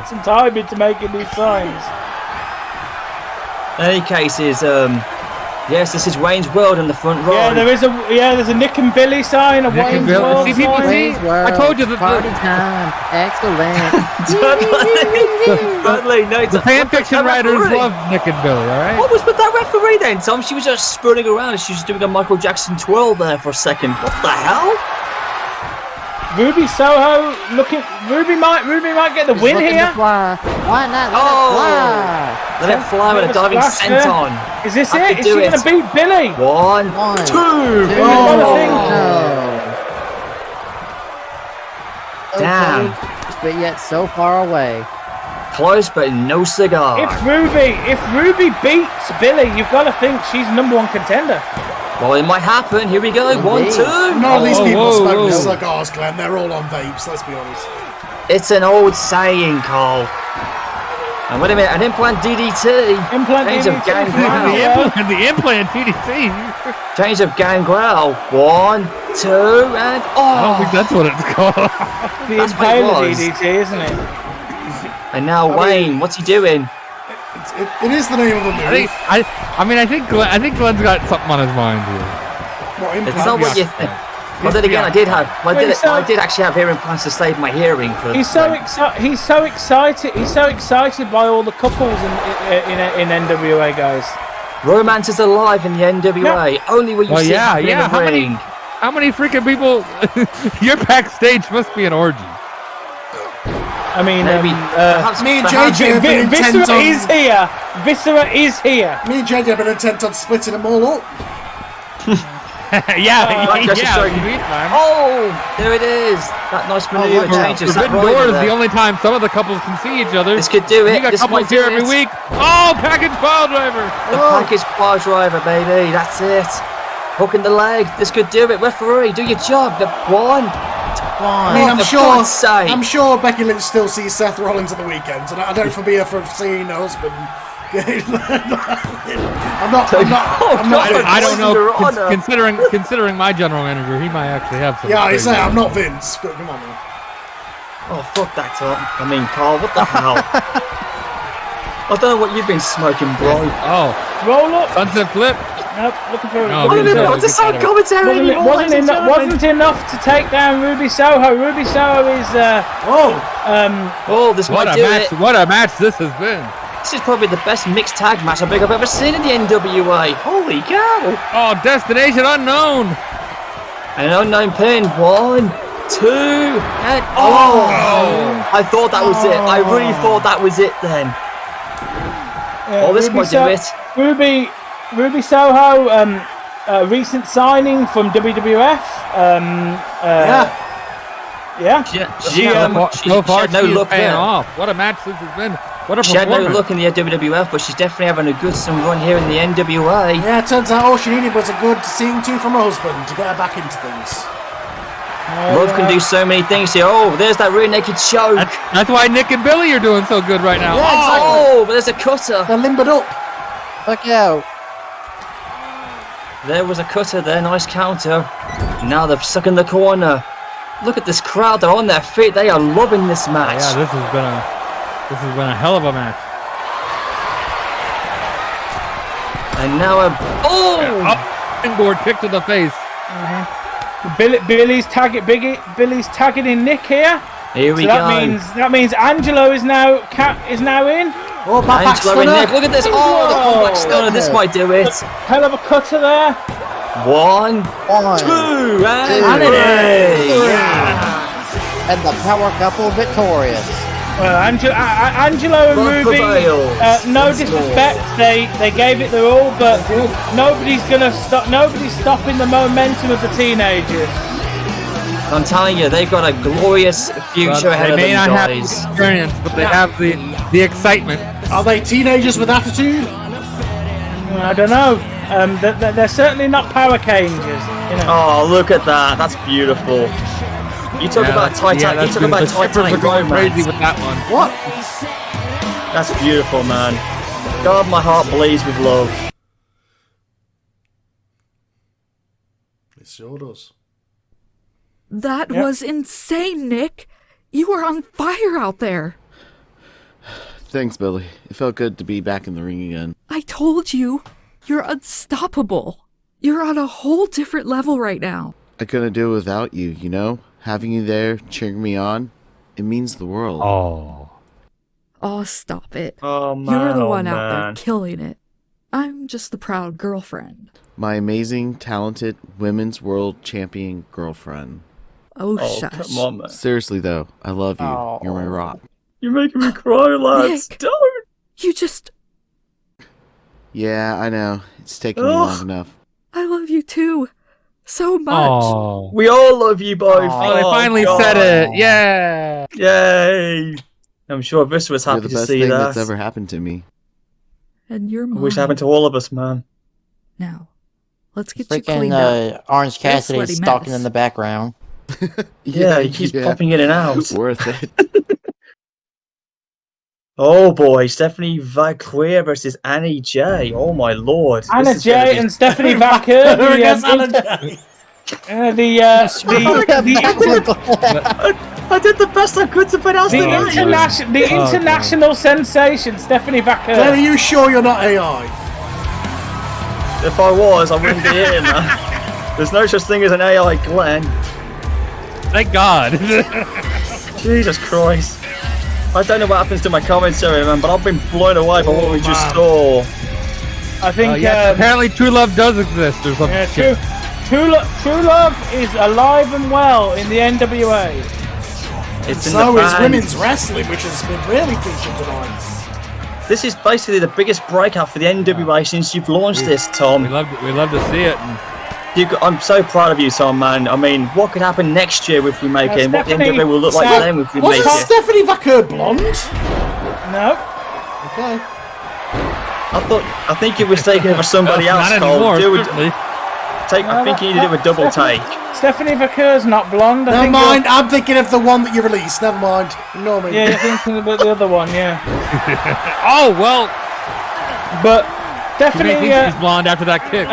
some time into making these signs. In any cases, yes, this is Wayne's World in the front row. Yeah, there's a Nick and Billy sign, a Wayne's World sign. I told you that party time, excellent. Dudley, no, the fan fiction writers love Nick and Billy. All right. What was with that referee then, Tom? She was just spurting around and she was doing a Michael Jackson twirl there for a second. What the hell? Ruby Soho Ruby might get the win here. Why not let it fly with a diving senton. Is this it? Is she going to beat Billy? One, two. Damn. But yet so far away. Close, but no cigar. If Ruby beats Billy, you've got to think she's #1 contender. Well, it might happen. Here we go. 1, 2. None of these people smoke cigars, Glenn. They're all on vapes, let's be honest. It's an old saying, Carl. And wait a minute, an implant DDT. Change of Gangrel. The implant DDT. Change of Gangrel. 1, 2, and I don't think that's what it's called. The That's what it impaler was. DDT, isn't it? And now Wayne, what's he doing? It is the name of the move. I think Glenn's got something on his mind here. What, It's implant? not what you think. But then again, I did actually have hearing implants to save my hearing for. He's so excited. He's so excited by all the couples in NWA, guys. Romance is alive in the NWA. Only when you see it in the ring. How many freaking people? Your backstage must be an orgy. I mean, Maybe Me and JJ have been intent Viscera on... is here. Viscera is here. Me and JJ have been intent on splitting them all up. Yeah. Oh, there it is. That nice maneuver changes. Forbidden Door is the only time some of the couples can see each other. This could do it. You got This couples might do here every it. week. Oh, package pile driver. The package power driver, baby. That's it. Hook in the leg. This could do it. Referee, do your job. The 1. I mean, I'm sure Becky Lynch still sees Seth Rollins at the weekends, and I don't forbid her from seeing her husband. I don't know. Considering my general manager, he might actually have some. Yeah, I say I'm not Vince. But come on, man. Oh, fuck that talk. I mean, Carl, what the hell? I don't know what you've been smoking, bro. Oh, roll up. Sunset flip. Nope, looking for No, What's the sound commentary anymore? Wasn't enough to take down Ruby Soho. Ruby Soho is this might do it. What a match this has been. This is probably the best mixed tag match I think I've ever seen in the NWA. Holy cow! Oh, destination unknown. An unknown pin. 1, 2, and I thought that was it. I really thought that was it then. This Ruby might do it. Ruby Soho, recent signing from WWF. She had no luck there. Off. What a match this has been. What a She had performance. no luck in the WWF, but she's definitely having a good run here in the NWA. Yeah, it turns out all she needed was a good seeing to from her husband to get her back into things. Love can do so many things here. Oh, there's that rear naked choke. That's why Nick and Billy are doing so good right now. Yeah, exactly. Oh, but there's a cutter. They're limbered up. Look out. There was a cutter there, nice counter. Now they're stuck in the corner. Look at this crowd, they're on their feet. They are loving this match. Yeah, this has been a hell of a match. And now Springboard kick to the face. Billy's tagging in Nick here. Here we go. That means Angelo is now in. Oh, back Angelo and Nick, look at this. Oh, the comeback stunner. This might do it. Hell of a cutter there. 1, 2, and 3. And the power couple victorious. Well, Angelo and Ruby, no disrespect, they gave it their all, but nobody's stopping the momentum of the teenagers. I'm telling you, they've got a glorious future ahead of them, guys. They may not have the experience, but they have the excitement. Are they teenagers with attitude? I don't know. They're certainly not power cages. You know. Oh, look at that! That's beautiful. You talk about Titanic. You talk about Titanic romance. Crazy with that one. What? That's beautiful, man. God, my heart bleeds with love. It sure does. That was insane, Nick. You were on fire out there. Thanks, Billy. It felt good to be back in the ring again. I told you, you're unstoppable. You're on a whole different level right now. I couldn't do it without you, you know? Having you there, cheering me on, it means the world. Oh, stop it. Oh, man. You're the one out there killing it. I'm just the proud girlfriend. My amazing, talented women's world champion girlfriend. Oh, shush. Come on, man. Seriously, though, I love you. You're my rock. You're making me cry, lads. Nick, Don't. you just... Yeah, I know. It's taken me long enough. I love you too. So much. Oh, We all love you both. they finally said it. Yeah. Yay. I'm sure Vista was You're happy the to best see thing that. that's ever happened to me. And you're I mine. wish it happened to all of us, man. Now, let's get you Freaking cleaned up. Orange You're a Cassidy sweaty stalking mess. in the background. Yeah, he keeps popping in and out. Worth it. Oh boy, Stephanie Vaquer versus Annie J. Oh my lord. Anna This is gonna Jay be- and Stephanie Vaquer. I did the best I could to pronounce the name. The international sensation, Stephanie Vaquer. Glenn, are you sure you're not AI? If I was, I wouldn't be here, man. There's no such thing as an AI Glenn. Thank God. Jesus Christ. I don't know what happens to my commentary, man, but I've been blown away by what we just saw. I think apparently true love does exist or something. Yeah, True Love is alive and well in the NWA. It's in So the is band. women's wrestling, which has been really featured tonight. This is basically the biggest breakout for the NWA since you've launched this, Tom. We love to see it. I'm so proud of you, Tom, man. I mean, what could happen next year if we make it? And what the NWA will look like then if we make Wasn't it? Stephanie Vaquer blonde? No. Okay. I think it was taken for somebody else, Not Cole. anymore, I think you need to do a double take. Stephanie Vaquer's not blonde. I Never think mind, I'm thinking of the one that you released. Never mind. Ignore me. Yeah, you're thinking about the other one, yeah. Oh well. But She Stephanie, she's blonde after that kick.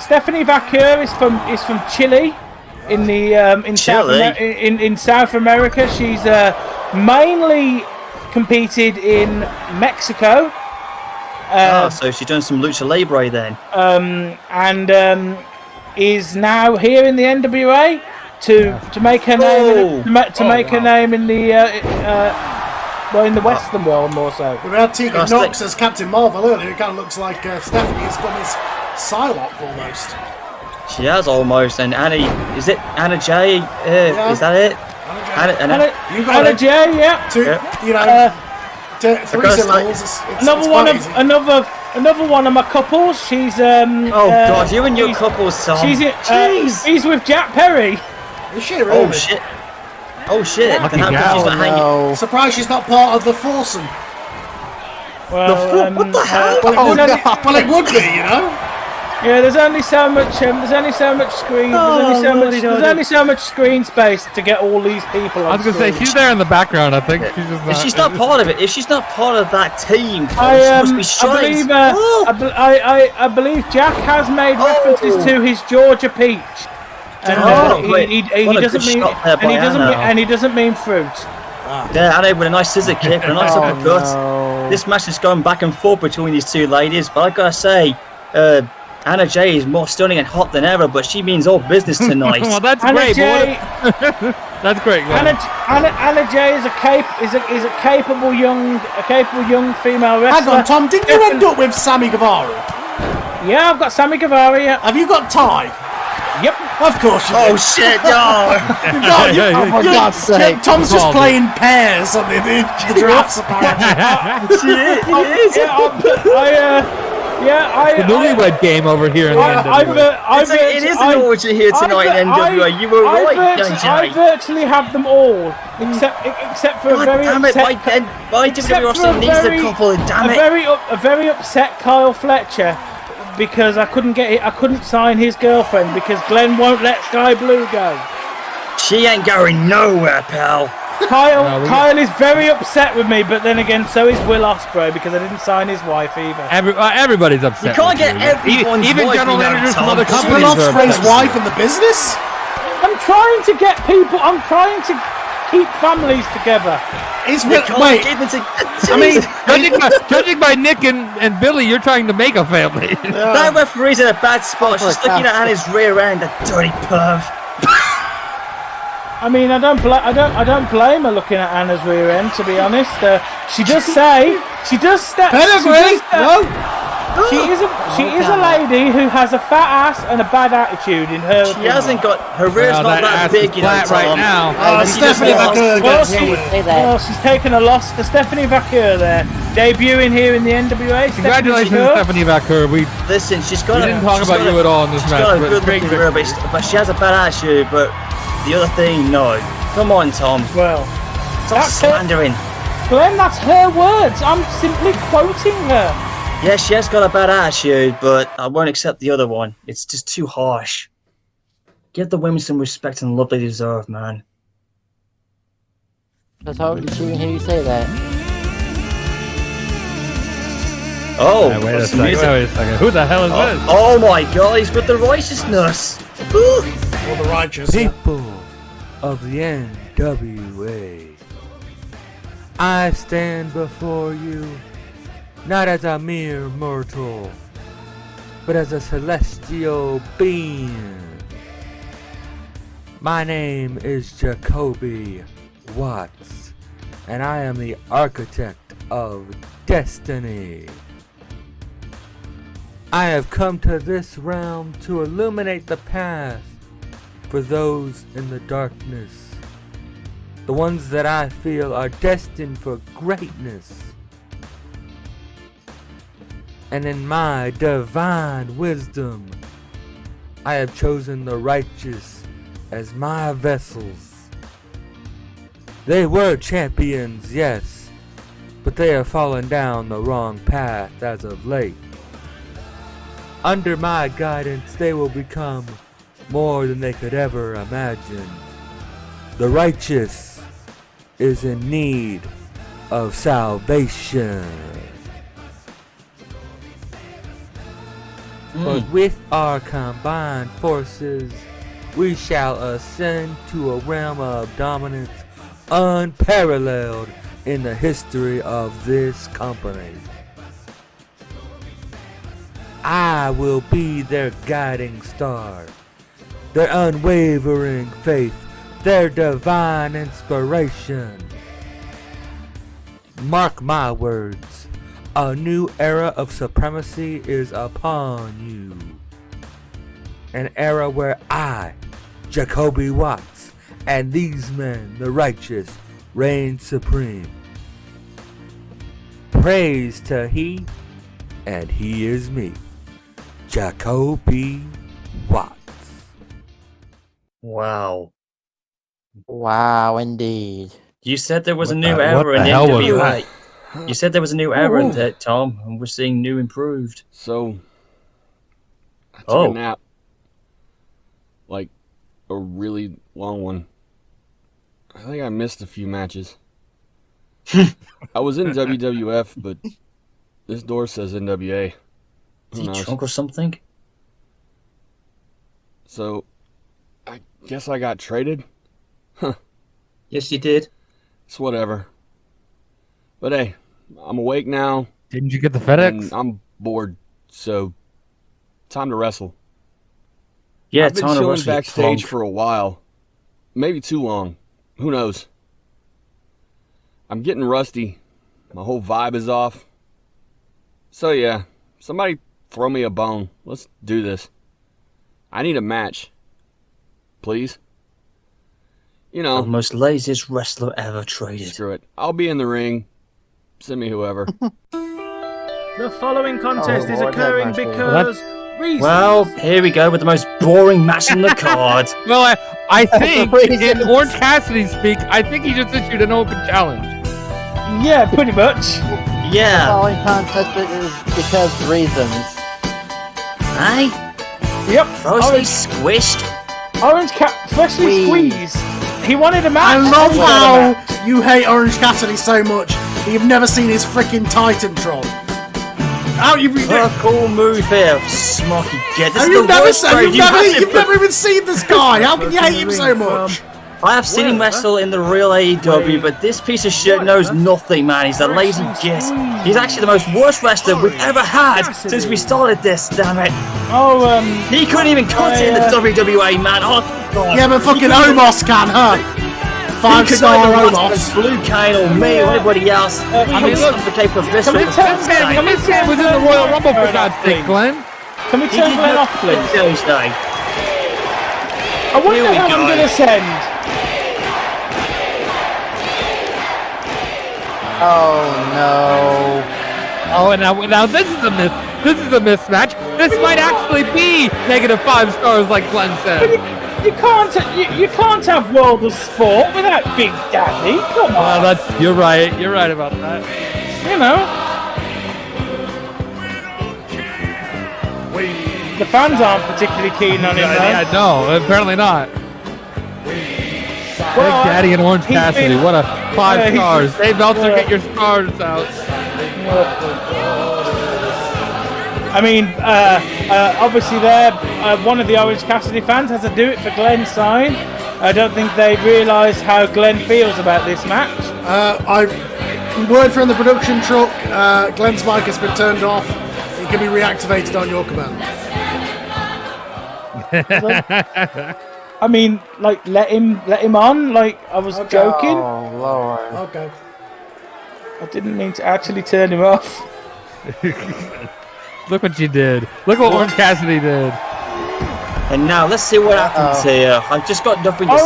Stephanie Vaquer is from Chile, in the in South America. She's mainly competed in Mexico. So she's done some lucha libre then. And is now here in the NWA to make her name make her name in the in the Western world more so. We had Tegan Knox as Captain Marvel earlier. It kind of looks like Stephanie has done this Psylocke almost. She has almost. And Annie, is it Anna J? Yeah. Is that it? Anna J, yeah. You know, three syllables. Another one of my couples. She's God, you and your couples, Tom. She's with Jack Perry. Is she really? Oh shit! Then how come she's not hanging? Surprised she's not part of the foursome. Well, what the hell? Well, it would be, you know. Yeah, there's only so much screen. There's only so much screen space to get all these people on. I was gonna say she's there in the background. I think she's just not. If she's not part of it, if she's not part of that team, she must be shite. I believe Jack has made references to his Georgia peach. And he doesn't mean fruit. Yeah, Anna with a nice scissor kick and a nice uppercut. No. This match is going back and forth between these two ladies, but I gotta say, Anna J is more stunning and hot than ever, but she means all business tonight. Well, that's Anna great, J, that's great. Anna J is a capable young female wrestler. Hang on, Tom, didn't you end up with Sammy Guevara? Yeah, I've got Sammy Guevara. Yeah. Have you got Ty? Yep. Of course you do. Oh shit, no! For God's sake. Tom's just playing pairs on the drafts, apparently. The newlywed game over here in the NWA. It is an orgy here tonight in NWA. You were right, I virtually have them all, except for a very upset. Why WWE needs a couple? Damn it! A very upset Kyle Fletcher. Because I couldn't sign his girlfriend because Glenn won't let Sky Blue go. She ain't going nowhere, pal. Kyle is very upset with me, but then again, so is Will Ospreay because I didn't sign his wife either. Everybody's upset. You can't get everyone's even general managers from other companies. Will Ospreay's wife in the business? I'm trying to get people. I'm trying to keep families together. Judging by Nick and Billy, you're trying to make a family. That referee's in a bad spot. She's looking at Anna's rear end, a dirty perv. I mean, I don't blame her looking at Anna's rear end. To be honest, she does say. She is a lady who has a fat ass and a bad attitude in her. She hasn't got her rear's not that big, you know, right now. Stephanie Vaquer. She's taken a loss to Stephanie Vaquer there, debuting here in the NWA. Congratulations, Stephanie Vaquer. Listen, we didn't talk about you at all in this match. She's got a good looking rear, but she has a bad attitude. But the other thing, no. Come on, Tom. Well, stop slandering. Glenn, that's her words. I'm simply quoting her. Yeah, she has got a bad attitude, but I won't accept the other one. It's just too harsh. Give the women some respect and love they deserve, man. Let's hope you even hear you say that. Oh, Wait a second. Who the hell is this? Oh my god, he's with the righteousness. Or the righteous. People of the NWA, I stand before you not as a mere mortal, but as a celestial being. My name is Jacoby Watts, and I am the architect of destiny. I have come to this realm to illuminate the path for those in the darkness, the ones that I feel are destined for greatness. And in my divine wisdom, I have chosen the righteous as my vessels. They were champions, yes, but they have fallen down the wrong path as of late. Under my guidance, they will become more than they could ever imagine. The righteous is in need of salvation. But with our combined forces, we shall ascend to a realm of dominance unparalleled in the history of this company. I will be their guiding star, their unwavering faith, their divine inspiration. Mark my words, a new era of supremacy is upon you. An era where I, Jacoby Watts, and these men, the righteous, reign supreme. Praise to he, and he is me, Jacoby Watts. Wow. Wow, indeed. You said there was a new What era in the hell was NWA. You said there was a new era in that, Tom, and we're seeing new improved. So, I took a nap. Like, a really long one. I think I missed a few matches. I was in WWF, but this door says NWA. Is he drunk or something? So, I guess I got traded? Huh. Yes, you did. It's whatever. But hey, I'm awake now. Didn't you get the FedEx? And I'm bored, so time to wrestle. Yeah, I've been time to chilling wrestle, you backstage plonk. for a while. Maybe too long. Who knows? I'm getting rusty. My whole vibe is off. So yeah, somebody throw me a bone. Let's do this. I need a match. Please? You know. The most laziest wrestler ever traded. Screw it. I'll be in the ring. Send me whoever. The following contest is occurring because reasons. Well, here we go with the most boring match on the card. Well, I think, in Orange Cassidy speak, I think he just issued an open challenge. Yeah, pretty much. The Yeah. following contest is because reasons. Hey? Yep. Freshly squished. Orange Cat freshly squeezed. He wanted a match. I love He wanted a match. how you hate Orange Cassidy so much. You've never seen his freaking Titantron. How you? What a cool move here, Smoky. Get this. You've never even seen this guy. How can you hate him so much? I have seen him wrestle in the real AEW, but this piece of shit knows nothing, man. He's a lazy git. He's actually the most worst wrestler we've ever had since we started this, damn it. Oh, He couldn't even cut it in the WWA, man. Oh, God. Yeah, but fucking Omos can, huh? He could 5-star not even Omos. wrestle Blue Kane or me or anybody else. I mean, look, suffocate for this can we one. turn This man was in the Royal Rumble, for God's sake, Glenn. Can we He turn did Glenn not off, please? Tuesday. I wonder Here we how go. I'm gonna send. Oh no. Oh, and now this is a miss. This is a mismatch. This might actually be -5 stars, like Glenn said. You can't have World of Sport without Big Daddy. Come on. Well, you're right. You're right about that. You know. The fans aren't particularly keen on him, though. Yeah, no, apparently not. Well, Big Daddy and Orange Cassidy. What a 5 stars. Dave Meltzer, get your stars out. I mean, obviously there, one of the Orange Cassidy fans has to do it for Glenn's sign. I don't think they realise how Glenn feels about this match. Word from the production truck, Glenn's mic has been turned off. It can be reactivated on your command. I mean, like, let him on. Like, I was joking. Oh Lord. Okay. I didn't mean to actually turn him off. Look what you did. Look what Orange Cassidy did. And now let's see what happens here. I've just got nothing to say.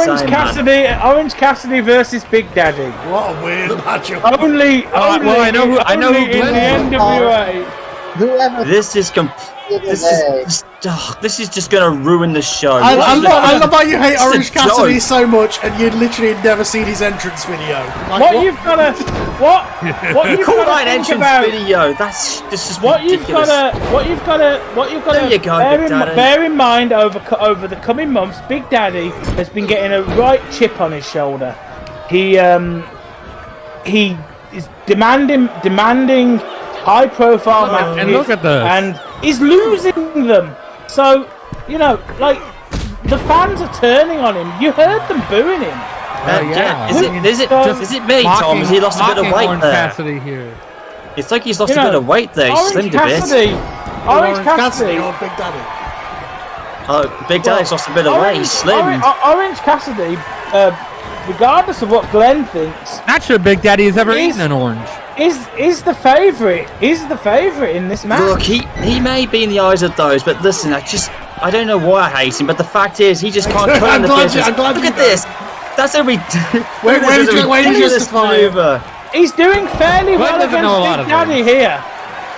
Orange Cassidy versus Big Daddy. What a weird matchup. Only I know who in the NWA. Whoever. This is this is just gonna ruin the show. I love how you hate Orange Cassidy so much, and you'd literally never seen his entrance video. Like, You've got to call that an entrance video? That's just ridiculous. What you've got to bear in mind over the coming months. Big Daddy has been getting a right chip on his shoulder. He is demanding high-profile matches, and look at this, and he's losing them. So, you know, like, the fans are turning on him. You heard them booing him. Is it me, Tom? Has he lost a bit of weight Orange there? Cassidy here. It's like he's lost a bit of weight there. He's slimmed a bit. Orange Cassidy or Big Daddy? Oh, Big Daddy's lost a bit of weight. He's slimmed. Orange Cassidy, regardless of what Glenn thinks, Not sure Big Daddy has ever eaten an orange. Is the favourite in this match. Look, he may be in the eyes of those, but listen, I don't know why I hate him, but the fact is, he just can't cut in the business. Look at this. That's a ridiculous maneuver. He's doing fairly well against Big Daddy here.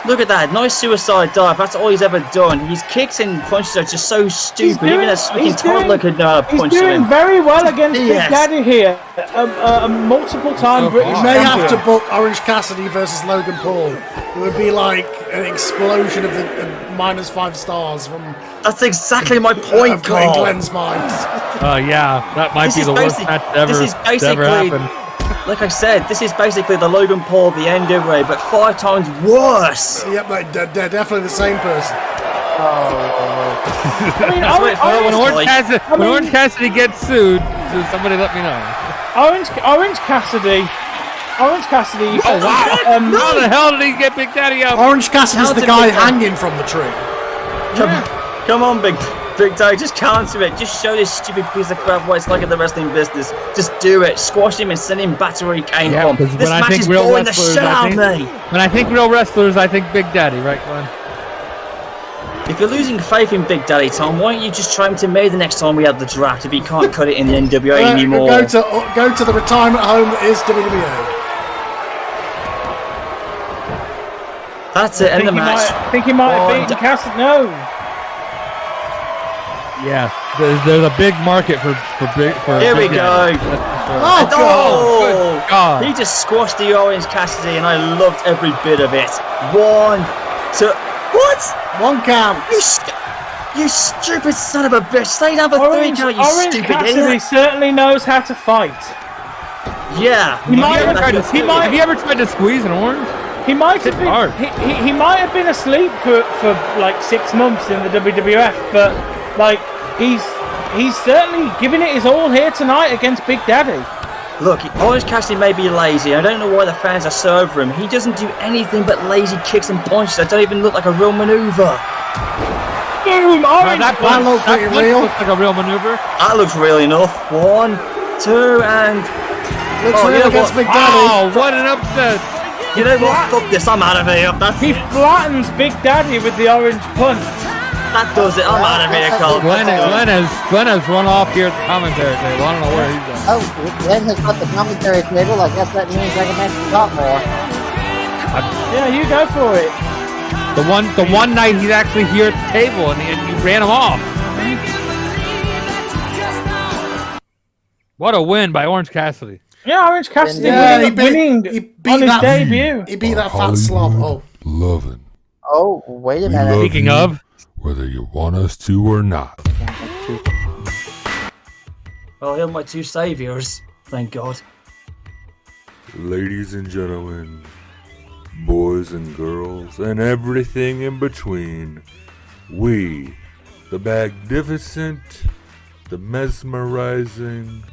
Look at that, nice suicide dive. That's all he's ever done. His kicks and punches are just so stupid. Even a freaking toddler could know how to punch him. He's doing very well against Big Daddy here. A multiple-time British You may champion. have to book Orange Cassidy versus Logan Paul. It would be like an explosion of the -5 stars from. That's exactly my point, Carl. Glenn's mind. Yeah, that might be the worst match ever. This is basically, like I said, this is basically the Logan Paul, the NWA, but 5 times worse. Yep, they're definitely the same person. I mean, when Orange Cassidy gets sued, somebody let me know. Orange Cassidy. Oh wow! How the hell did he get Big Daddy up? Orange Cassidy's the guy hanging from the tree. Come on, Big Daddy, just counter it. Just show this stupid piece of crap what it's like in the wrestling business. Just do it. Squash him and send him back to where he came from. This match is boring the shit out of me. When I think real wrestlers, I think Big Daddy, right, Glenn? If you're losing faith in Big Daddy, Tom, why don't you just try him to me the next time we have the draft if you can't cut it in the NWA anymore? Go to the retirement home that is WWE. That's it, end the match. I think he might have beaten Cassidy. No. Yeah, there's a big market for Here we go. Oh, God. He just squashed the Orange Cassidy, and I loved every bit of it. 1, 2. What? 1 count. You stupid son of a bitch. Stay down for 3 count, you Orange stupid Cassidy idiot. certainly knows how to fight. Yeah. Have you ever tried to squeeze an orange? He might have been. He might have been asleep for like 6 months in the WWF, but like he's certainly giving it his all here tonight against Big Daddy. Look, Orange Cassidy may be lazy. I don't know why the fans are so over him. He doesn't do anything but lazy kicks and punches that don't even look like a real maneuver. Boom! Orange. That looks pretty real. Looks like a real maneuver. That looks real enough. 1, 2, and looks real against Big Daddy. Oh, what an upset! You know what? Fuck this. I'm out of here. He flattens Big Daddy with the orange punch. That does it. I'm out of here, Cole. Glenn has run off here at the commentary table. I don't know where he's at. Oh, Glenn has got the commentary table. I guess that means I can actually talk more. Yeah, you go for it. The one night he's actually here at the table and you ran him off. What a win by Orange Cassidy. Yeah, Orange Cassidy winning on his debut. He beat that fat slob. Oh. Loving. Oh, wait a We minute. love Speaking you, of, whether you want us to or not. Well, hail my two saviors. Thank God. Ladies and gentlemen, boys and girls, and everything in between, we, the magnificent, the mesmerizing,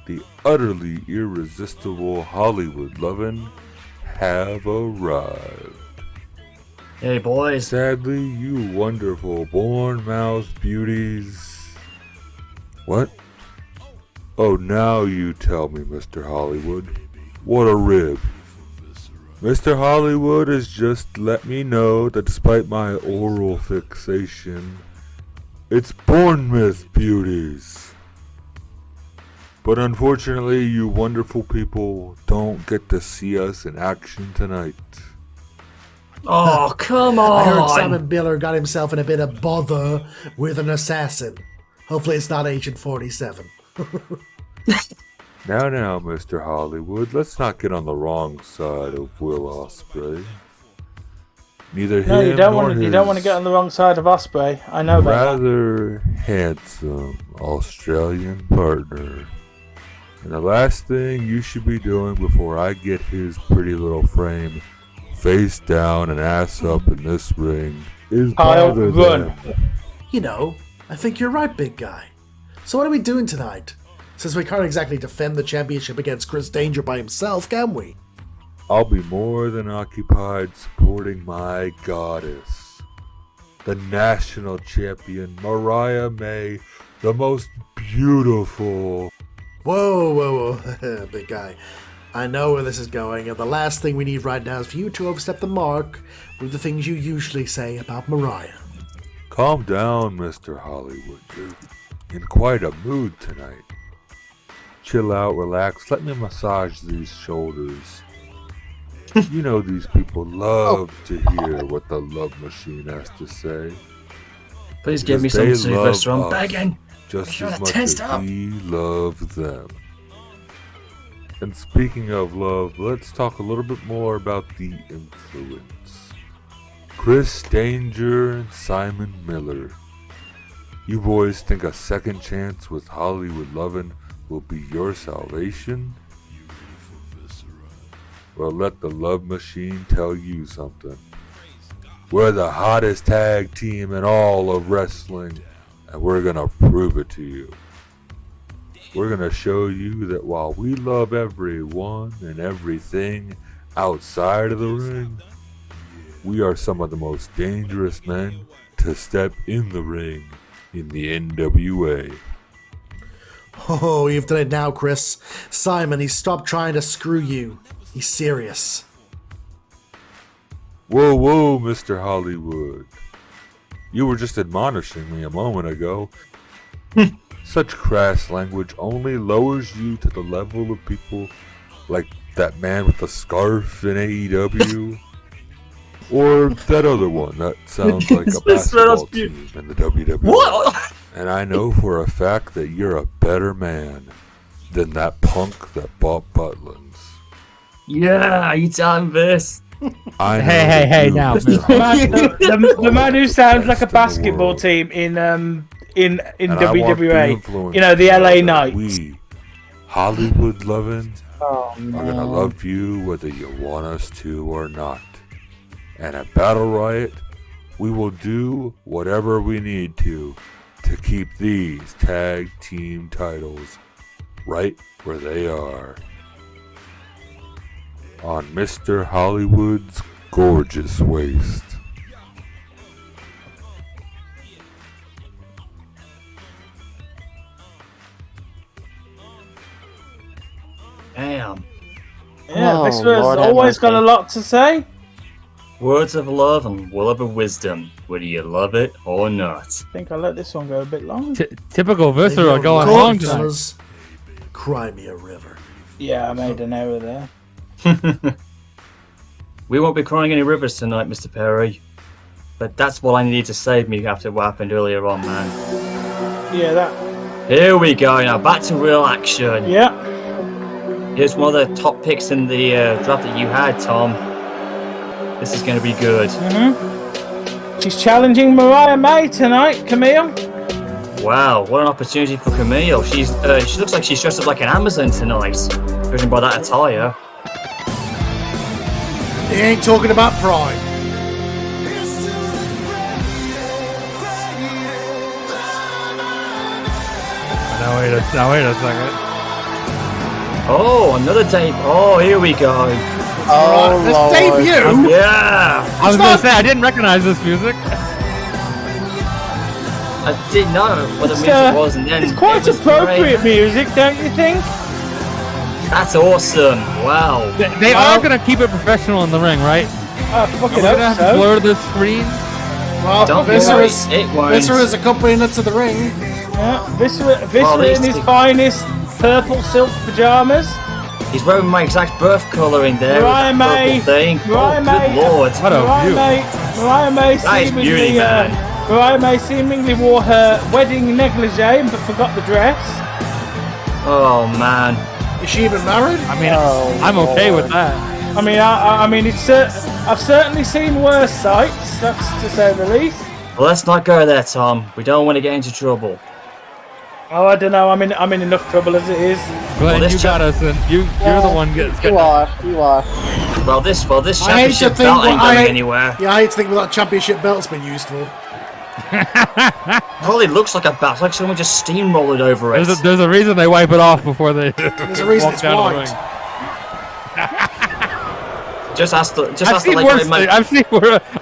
the utterly irresistible Hollywood lovin' have arrived. Hey, boys. Sadly, you wonderful Bournemouth beauties. What? Oh, now you tell me, Mr. Hollywood. What a rib. Mr. Hollywood has just let me know that despite my oral fixation, it's Bournemouth beauties. But unfortunately, you wonderful people don't get to see us in action tonight. Oh, come on! I heard Simon Biller got himself in a bit of bother with an assassin. Hopefully it's not Agent 47. Now, Mr. Hollywood, let's not get on the wrong side of Will Ospreay. Neither No, him you don't nor want to. You his don't want to get on the wrong side of Osprey. I know that. rather handsome Australian partner. And the last thing you should be doing before I get his pretty little frame face down and ass up in this ring is bother them. You know, I think you're right, big guy. So what are we doing tonight? Since we can't exactly defend the championship against Chris Danger by himself, can we? I'll be more than occupied supporting my goddess, the national champion, Mariah May, the most beautiful. Whoa, big guy. I know where this is going, and the last thing we need right now is for you to overstep the mark with the things you usually say about Mariah. Calm down, Mr. Hollywood. You're in quite a mood tonight. Chill out, relax, let me massage these shoulders. You know these people love to hear what the love machine has to say. Please give me Because some they Sylvester. love I'm us begging. just Sure, as much tensed as up. we love them. And speaking of love, let's talk a little bit more about the influence. Chris Danger and Simon Miller. You boys think a second chance with Hollywood Lovin' will be your salvation? Well, let the love machine tell you something. We're the hottest tag team in all of wrestling, and we're gonna prove it to you. We're gonna show you that while we love everyone and everything outside of the ring, we are some of the most dangerous men to step in the ring in the NWA. Oh, you've done it now, Chris. Simon, he stopped trying to screw you. He's serious. Whoa, Mr. Hollywood. You were just admonishing me a moment ago. Such crass language only lowers you to the level of people like that man with the scarf in AEW. Or that other one that sounds like a basketball team in the WWE. What? And I know for a fact that you're a better man than that punk that bought Butlins. Yeah, you tell him this. I know Hey, that you, now. Mr. The man who sounds like a Best in the basketball world. team in And I want the WWE. influence You know, the to LA that Knights. We, Hollywood loving, Oh, are gonna love you whether you want us to or not. And at Battle Riot, we will do whatever we need to keep these tag team titles right where they are. On Mr. Hollywood's gorgeous waist. Damn. Yeah, Oh, this was Lord have always got a mercy. lot to say. Words of love and word of wisdom, whether you love it or not. I think I let this one go a bit long. Typical Viscera Maybe going you're long right, tonight. fellas. Cry me a river. Yeah, I made an error there. We won't be crying any rivers tonight, Mr. Perry. But that's what I needed to save me after what happened earlier on, man. Yeah, Here we go. Now back to real action. Yeah. Here's one of the top picks in the draft that you had, Tom. This is going to be good. She's challenging Mariah May tonight, Camille. Wow, what an opportunity for Camille. She looks like she's dressed up like an Amazon tonight, judging by that attire. He ain't talking about pride. Now wait a second. Oh, another debut. Oh, here we go. Oh, Lord. Debut? Yeah. I was going to say, I didn't recognize this music. I didn't know what the music was, and then it's quite appropriate music, don't you think? That's awesome. Wow. They are going to keep it professional in the ring, right? Fucking We're going to blur the screen. Well, Viscera's accompanying us to the ring. Yeah, Viscera in his finest purple silk pajamas. He's wearing my exact birth colour in there. Mariah May. Thing. Mariah May. Good lord. Mariah May seemingly, Mariah May seemingly wore her wedding negligee but forgot the dress. Oh man. Is she even married? I mean, I'm okay with that. I mean, I've certainly seen worse sights. That's to say the least. Well, let's not go there, Tom. We don't want to get into trouble. Oh, I don't know. I'm in enough trouble as it is. Glenn, you got us, and you're the one getting. You are. Well, this championship belt ain't going anywhere. Yeah, I hate to think what that championship belt's been used for. Probably looks like a belt, like someone just steamrolled over it. There's a reason they wipe it off before they. There's a reason walk it's down white. the ring.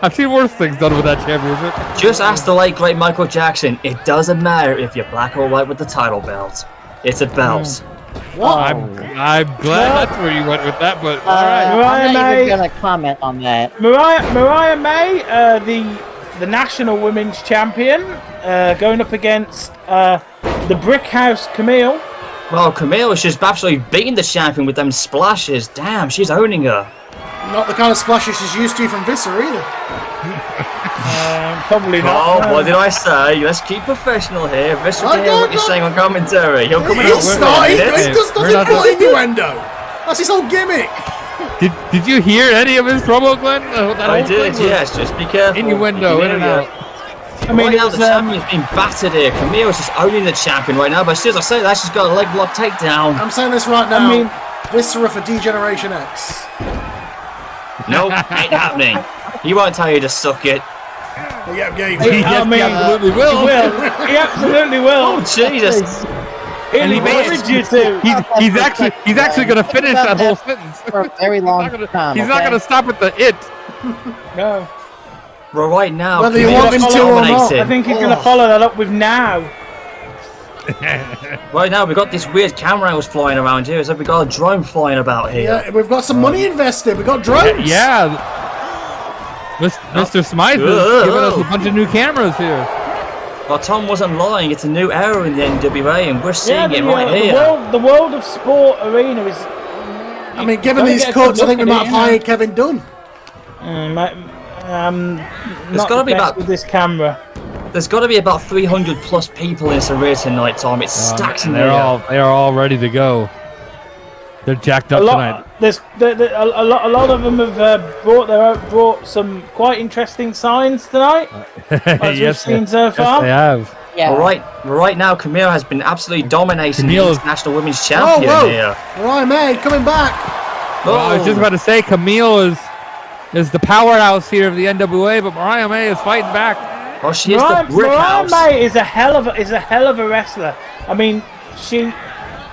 I've seen worse things done with that championship. Just ask the late great Michael Jackson. It doesn't matter if you're black or white with the title belt. It's a belt. I'm glad that's where you went with that, but all right. I'm not even gonna comment on that. Mariah May, the national women's champion, going up against the Brickhouse Camille. Well, Camille, she's absolutely beating the champion with them splashes. Damn, she's owning her. Not the kind of splashes she's used to from Viscera either. Probably not. Oh, what did I say? Let's keep professional here. Viscera can hear what you're saying on commentary. He'll come in He just doesn't put innuendo. That's his whole gimmick. Did you hear any of his promo, Glenn? I did, yes. Just be careful. Innuendo, in and out. I mean, right now the champion's been battered here. Camille's just owning the champion right now, but as soon as I say that, she's got a leg lock takedown. I'm saying this right now. Viscera for D-Generation X. Nope, ain't happening. He won't tell you to suck it. Well, yeah, he absolutely will. He absolutely will. Oh, Jesus. And he wanted you to. He's actually going to finish that whole sentence. For a very long time. He's not going to stop at the it. No. Well, right now, whether you want him to or not. I think he's going to follow that up with now. Right now, we've got this weird camera angles flying around here. So we've got a drone flying about here. Yeah, we've got some money invested. We've got drones. Yeah. Mr. Smythe is giving us a bunch of new cameras here. Well, Tom wasn't lying. It's a new era in the NWA, and we're seeing it right here. The world of sport arena is. I mean, given these cuts, I think we might have hired Kevin Dunn. There's got to be about with this camera. There's got to be about 300 plus people in this arena tonight, Tom. It's stacked in there. They are all ready to go. They're jacked up tonight. A lot of them have brought some quite interesting signs tonight. As we've seen so far. Yes, they have. Yeah. Well, right now, Camille has been absolutely dominating the International Women's Champion here. Mariah May coming back. Well, I was just about to say, Camille is the powerhouse here of the NWA, but Mariah May is fighting back. Oh, she is the brick house. Mariah May is a hell of a wrestler. I mean, she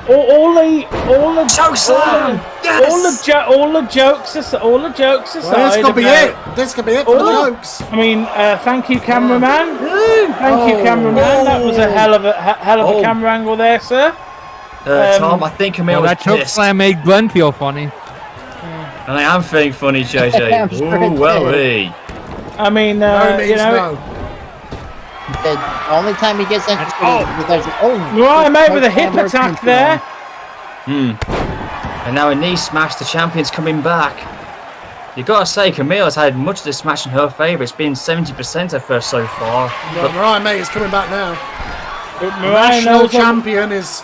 all the choke slam. All the jokes aside. Well, this could be it. This could be it for the jokes. I mean, thank you, cameraman. Thank you, cameraman. That was a hell of a camera angle there, sir. Tom, I think Camille was that choke slam made Glenn feel funny. And I am feeling funny, JJ. Ooh, well, I mean, The only time he gets interested Mariah May with a hip attack there. And now a knee smash. The champion's coming back. You gotta say, Camille has had much of this match in her favour. It's been 70% of her so far. But Mariah May is coming back now. The national champion is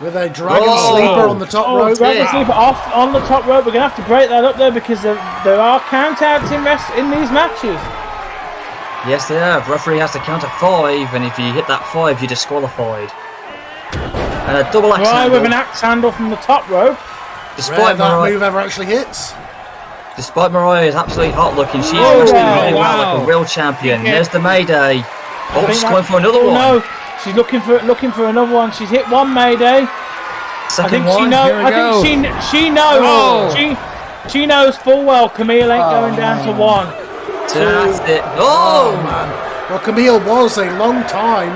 with a dragon sleeper on the top rope. Dragon sleeper off on the top rope. We're going to have to break that up there because there are countouts in these matches. Yes, they are. Referee has to count to 5, and if you hit that 5, you're disqualified. And a double axe handle. With an axe handle from the top rope. Despite that move ever actually hits. Despite Mariah is absolutely hot looking, she is wrestling really well like a real champion. There's the Mayday. Oh, she's going for another one. No, she's looking for another one. She's hit one Mayday. Second one. She knows. Oh. She knows full well Camille ain't going down to 1. That's it. Oh man. Well, Camille was a long time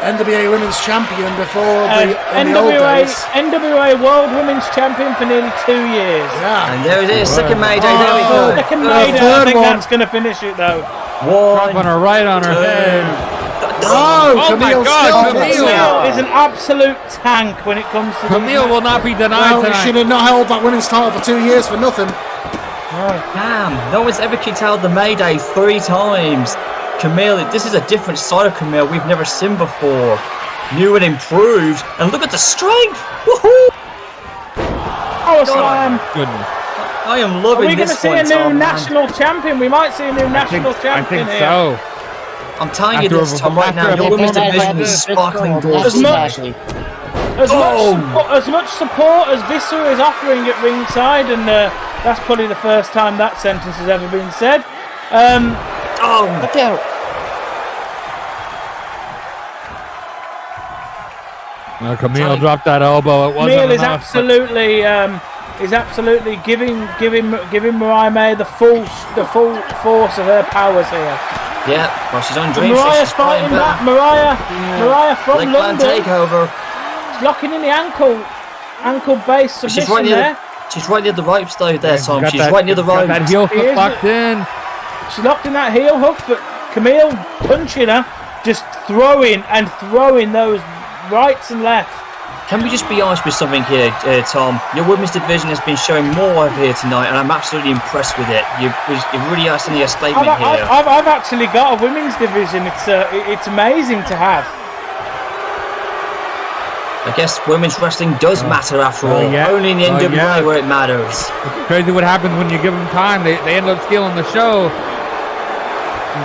NWA Women's Champion before in the old days. NWA World Women's Champion for nearly 2 years. Yeah. And there it is. Second Mayday. There we go. Second Mayday. I think that's going to finish it though. Dropping her right on her head. Oh my God! Camille is an absolute tank when it comes to. Camille will not be denied tonight. She should have not held that women's title for 2 years for nothing. Damn, no one's ever kicked out the Mayday 3 times. Camille, this is a different side of Camille we've never seen before. New and improved, and look at the strength! Woohoo! Oh, slam! Goodness. I am loving this one. Are we going to see a new national champion? We might see a new national champion here. I think so. I'm telling you this, Tom, right now. Your women's division is sparkling gold. As much support as Viscera is offering at ringside, and that's probably the first time that sentence has ever been said. Camille dropped that elbow. It wasn't Camille is absolutely giving Mariah May the full force of her powers here. Yeah, well, she's on dreams. Mariah's fighting back. Mariah from London. Takeover. She's locking in the ankle base submission there. She's right near the ropes though there, Tom. She's right near the ropes. That heel hook locked in. She's locked in that heel hook, but Camille punching her, just throwing those rights and lefts. Can we just be honest with something here, Tom? Your women's division has been showing more over here tonight, and I'm absolutely impressed with it. You really are sending a statement here. I've actually got a women's division. It's amazing to have. I guess women's wrestling does matter after all. Yeah. Only in the NWA where it matters. It's crazy what happens when you give them time. They end up stealing the show.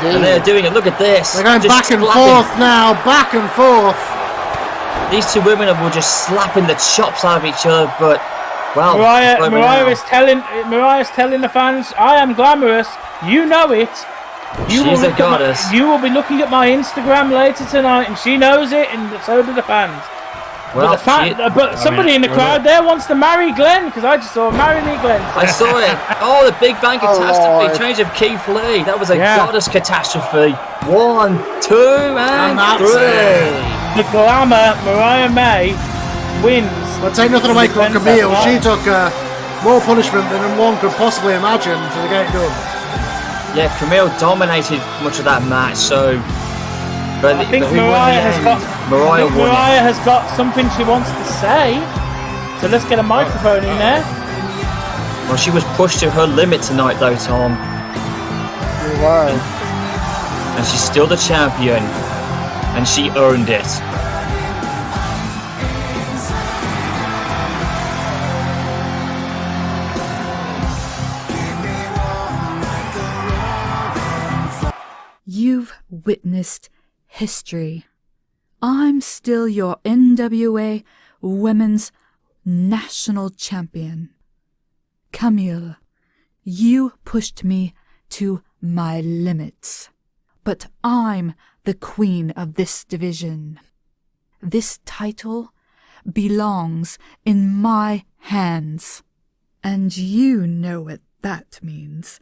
Indeed. And they're doing it. Look at this. They're going back and forth now. Back and forth. These two women were just slapping the chops out of each other, but well, Mariah's telling the fans, "I am glamorous. You know it. She's a goddess. You will be looking at my Instagram later tonight, and she knows it, and so do the fans." Well, but somebody in the crowd there wants to marry Glenn, because I just saw marry me Glenn. I saw it. Oh, the Big Bang catastrophe. Change of Keith Lee. That was a goddess catastrophe. 1, 2, and 3. The glamour, Mariah May wins. But take nothing away from Camille. She took more punishment than one could possibly imagine to get it done. Yeah, Camille dominated much of that match, so. But I think Mariah has got something she wants to say. So let's get a microphone in there. Well, she was pushed to her limit tonight, though, Tom. She was. And she's still the champion. And she earned it. You've witnessed history. I'm still your NWA Women's National Champion. Camille, you pushed me to my limits. But I'm the queen of this division. This title belongs in my hands. And you know what that means,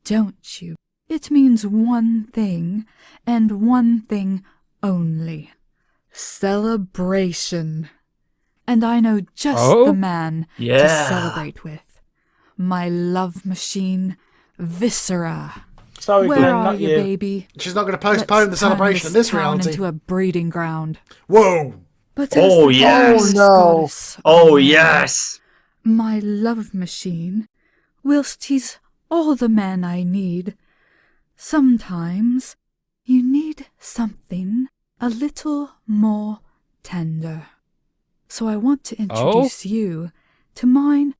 don't you? It means one thing, and one thing only. Celebration. And I know just the man to celebrate with. My love machine, Viscera. Sorry, Where Glenn, are you, baby? She's not going to postpone the celebration of this reality. Into a breeding ground. Whoa! But oh yes! Goddess, oh yes! My love machine, whilst he's all the man I need, sometimes you need something a little more tender. So I want to introduce you to mine,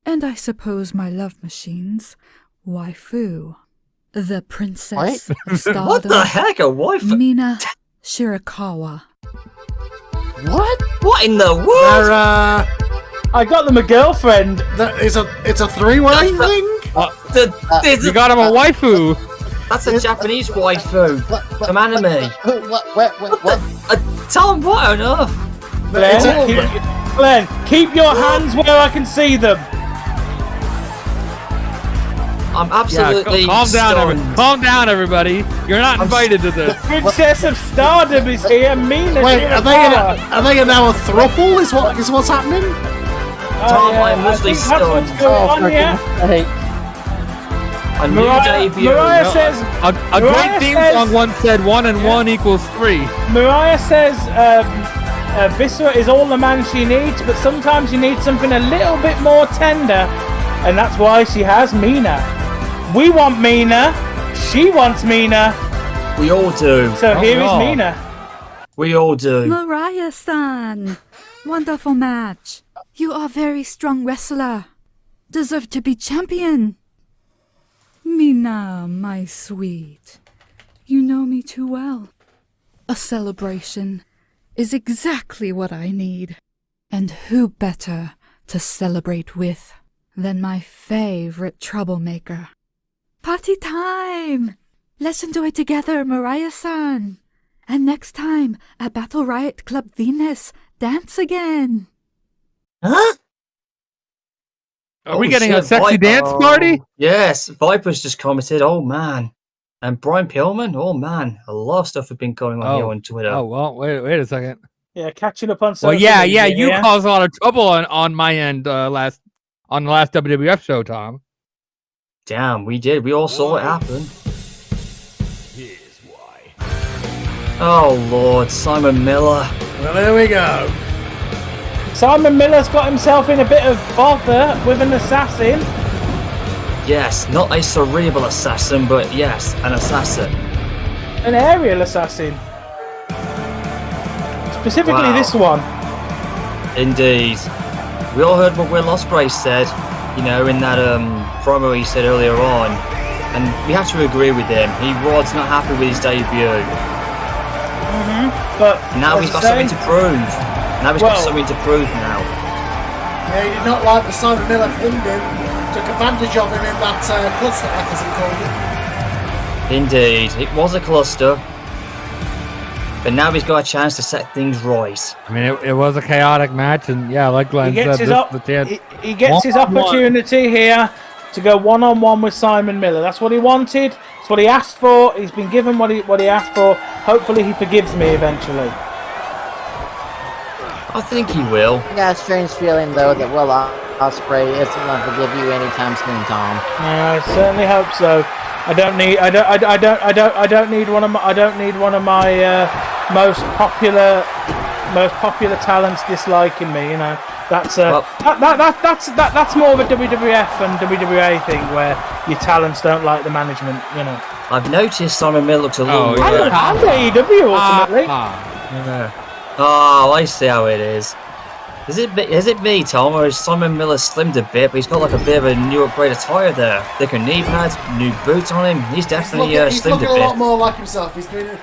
and I suppose my love machine's, waifu. The Princess of Stardom. What the heck, a waifu? Mina Shirakawa. What? What in the world? I got them a girlfriend. It's a three-way thing? You got him a waifu. That's a Japanese waifu from anime. What? Tell him what on earth? Glenn, keep your hands where I can see them. I'm absolutely Calm down, everybody. You're not invited to this. The Princess of Stardom is here. Mina. Wait, are they gonna now a throuple? Is what's happening? Tom, I'm literally stunned. A new debut. Mariah says a great theme song once said 1 and 1 equals 3. Mariah says Viscera is all the man she needs, but sometimes you need something a little bit more tender, and that's why she has Mina. We want Mina. She wants Mina. We all do. So here is Mina. We all do. Mariah-san, wonderful match. You are a very strong wrestler. Deserve to be champion. Mina, my sweet. You know me too well. A celebration is exactly what I need. And who better to celebrate with than my favorite troublemaker? Party time! Let's enjoy together, Mariah-san. And next time, at Battle Riot Club Venus, dance again. Huh? Are we getting a sexy dance party? Yes, Viper's just commented, oh man. And Brian Pillman, oh man. A lot of stuff has been going on here on Twitter. Oh, well, wait a second. Yeah, catching up on social media. You caused a lot of trouble on my end on the last WWF show, Tom. Damn, we did. We all saw it happen. Here's why. Oh Lord, Simon Miller. Well, there we go. Simon Miller's got himself in a bit of bother with an assassin. Yes, not a cerebral assassin, but yes, an assassin. An aerial assassin. Specifically this one. Indeed. We all heard what Will Ospreay said, in that promo he said earlier on, and we have to agree with him. He was not happy with his debut. But now he's got something to prove. Now he's got something to prove now. Yeah, he did not like the Simon Miller pinned him. Took advantage of him in that cluster match, as he called it. Indeed, it was a cluster. But now he's got a chance to set things right. I mean, it was a chaotic match, and yeah, like Glenn said, he gets his opportunity here to go one-on-one with Simon Miller. That's what he wanted. That's what he asked for. He's been given what he asked for. Hopefully he forgives me eventually. I think he will. I got a strange feeling though that Will Ospreay isn't going to forgive you anytime soon, Tom. I certainly hope so. I don't need one of my most popular talents disliking me. That's that's more of a WWF and WWA thing where your talents don't like the management. I've noticed Simon Miller looks a little. I'm AEW ultimately. Oh, I see how it is. Is it me, Tom, or is Simon Miller slimmed a bit, but he's got like a bit of a new upgrade attire there? Thicker knee pads, new boots on him. He's definitely slimmed a bit. He's looking a lot more like himself. He's been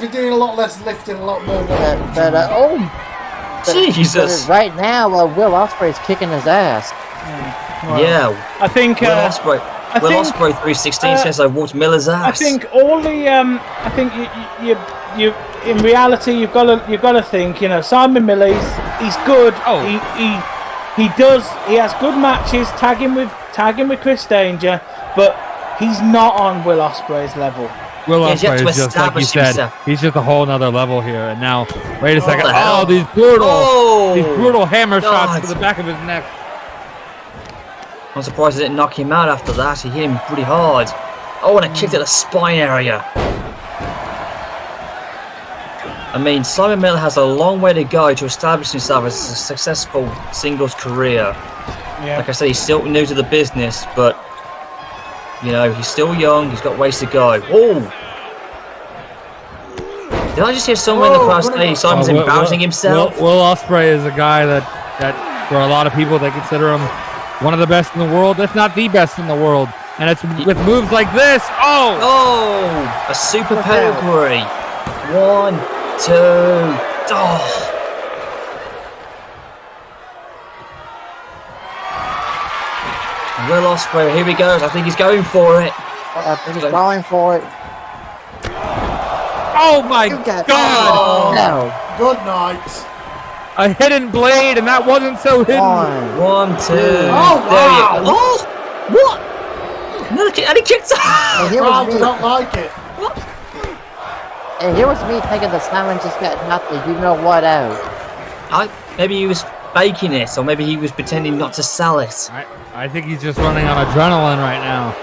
doing a lot less lifting, a lot more. Jesus! But right now, Will Ospreay's kicking his ass. Yeah, I think Will Ospreay 316 says I whooped Miller's ass. I think all the I think you in reality you've got to think Simon Miller he's good. He has good matches tagging with Chris Danger, but he's not on Will Ospreay's level. Will Ospreay is just like you said. He's just a whole nother level here. And now, wait a second. These brutal hammer shots to the back of his neck. I'm surprised it didn't knock him out after that. He hit him pretty hard. Oh, and a kick to the spine area. I mean, Simon Miller has a long way to go to establish himself as a successful singles career. Yeah. Like I said, he's still new to the business, but he's still young. He's got ways to go. Oh! Did I just hear someone in the crowd say Simon's embarrassing himself? Will Ospreay is a guy that for a lot of people they consider him one of the best in the world, if not the best in the world. And it's with moves like this. Oh, a super pedigree. 1, 2. Oh. Will Ospreay, here he goes. I think he's going for it. I think he's going for it. Oh my God! No. Good night. A hidden blade, and that wasn't so hidden. 1, 2. Oh, there wow. you go. Oh, what? Another kick, and he kicked And here Crowd was do me. not like it. And here was me thinking that Simon just got nothing. You know what out? Maybe he was faking it, or maybe he was pretending not to sell it. I think he's just running on adrenaline right now.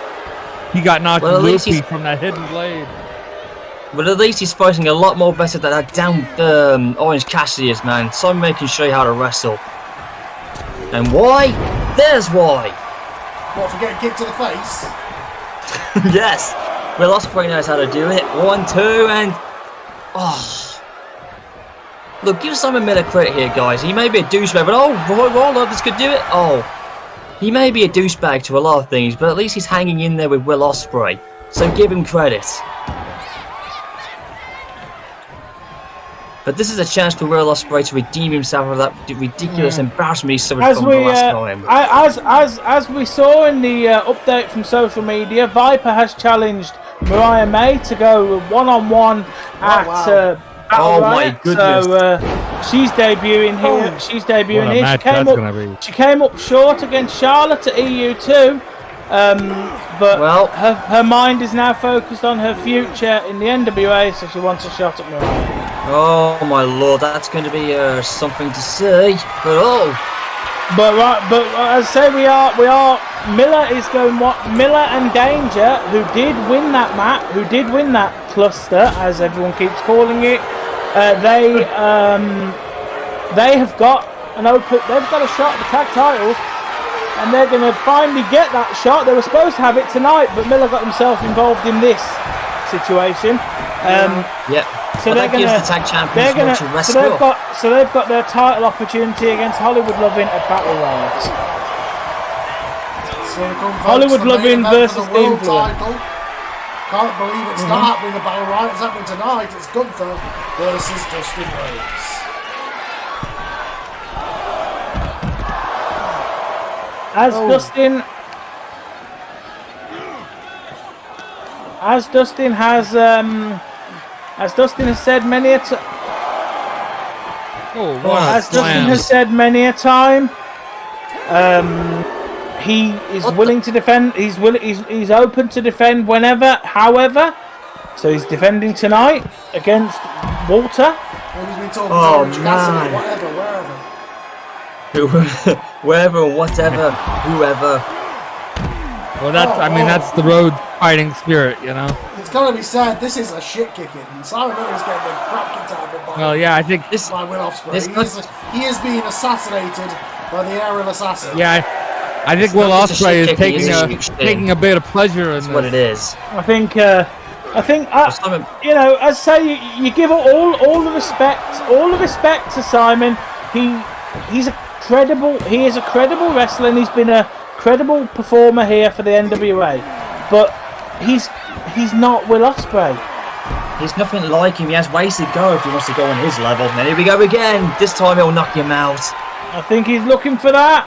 He got knocked loopy from that hidden blade. But at least he's fighting a lot more better than that damn Orange Cassidy is, man. Simon can show you how to wrestle. And why? There's why. What, for getting kicked to the face? Yes. Will Ospreay knows how to do it. 1, 2, and... Oh. Look, give Simon Miller credit here, guys. He may be a douchebag, but hold on, this could do it. Oh. He may be a douchebag to a lot of things, but at least he's hanging in there with Will Ospreay. So give him credit. But this is a chance for Will Ospreay to redeem himself of that ridiculous embarrassment he suffered from the last time. As we saw in the update from social media, Viper has challenged Mariah May to go one-on-one at Battle Riot. My goodness! So she's debuting here. She's debuting here. She came up short against Charlotte at EU2. But her mind is now focused on her future in the NWA, so she wants a shot at Mariah. Oh my lord, that's going to be something to see. But as I say, we are Miller is going Miller and Danger, who did win that match, who did win that cluster, as everyone keeps calling it. They have got a shot at the tag titles, and they're going to finally get that shot. They were supposed to have it tonight, but Miller got himself involved in this situation. So they're going to tag champions to wrestle. So they've got their title opportunity against Hollywood Lovin at Battle Riot. Hollywood Lovin versus the Influence. Can't believe it's not happening at Battle Riot. It's happening tonight. It's Gunther versus Dustin Rhodes. As Dustin has said many a time. He is willing to defend. He's open to defend whenever. However, so he's defending tonight against Walter. Maybe he's been talking to Orange Cassidy, wherever, whatever, whoever. Well, that's the road fighting spirit, you know. It's got to be said, this is a shit kicking. Simon Miller's getting the crap kicked out of him by I think by Will Ospreay. He is being assassinated by the aerial assassin. Yeah, I think Will Ospreay is taking a bit of pleasure in this. That's what it is. I think you know, as I say, you give all the respect to Simon. He is a credible wrestler, and he's been a credible performer here for the NWA. But he's not Will Ospreay. He's nothing like him. He has ways to go if he wants to go on his level. And here we go again. This time he'll knock him out. I think he's looking for that.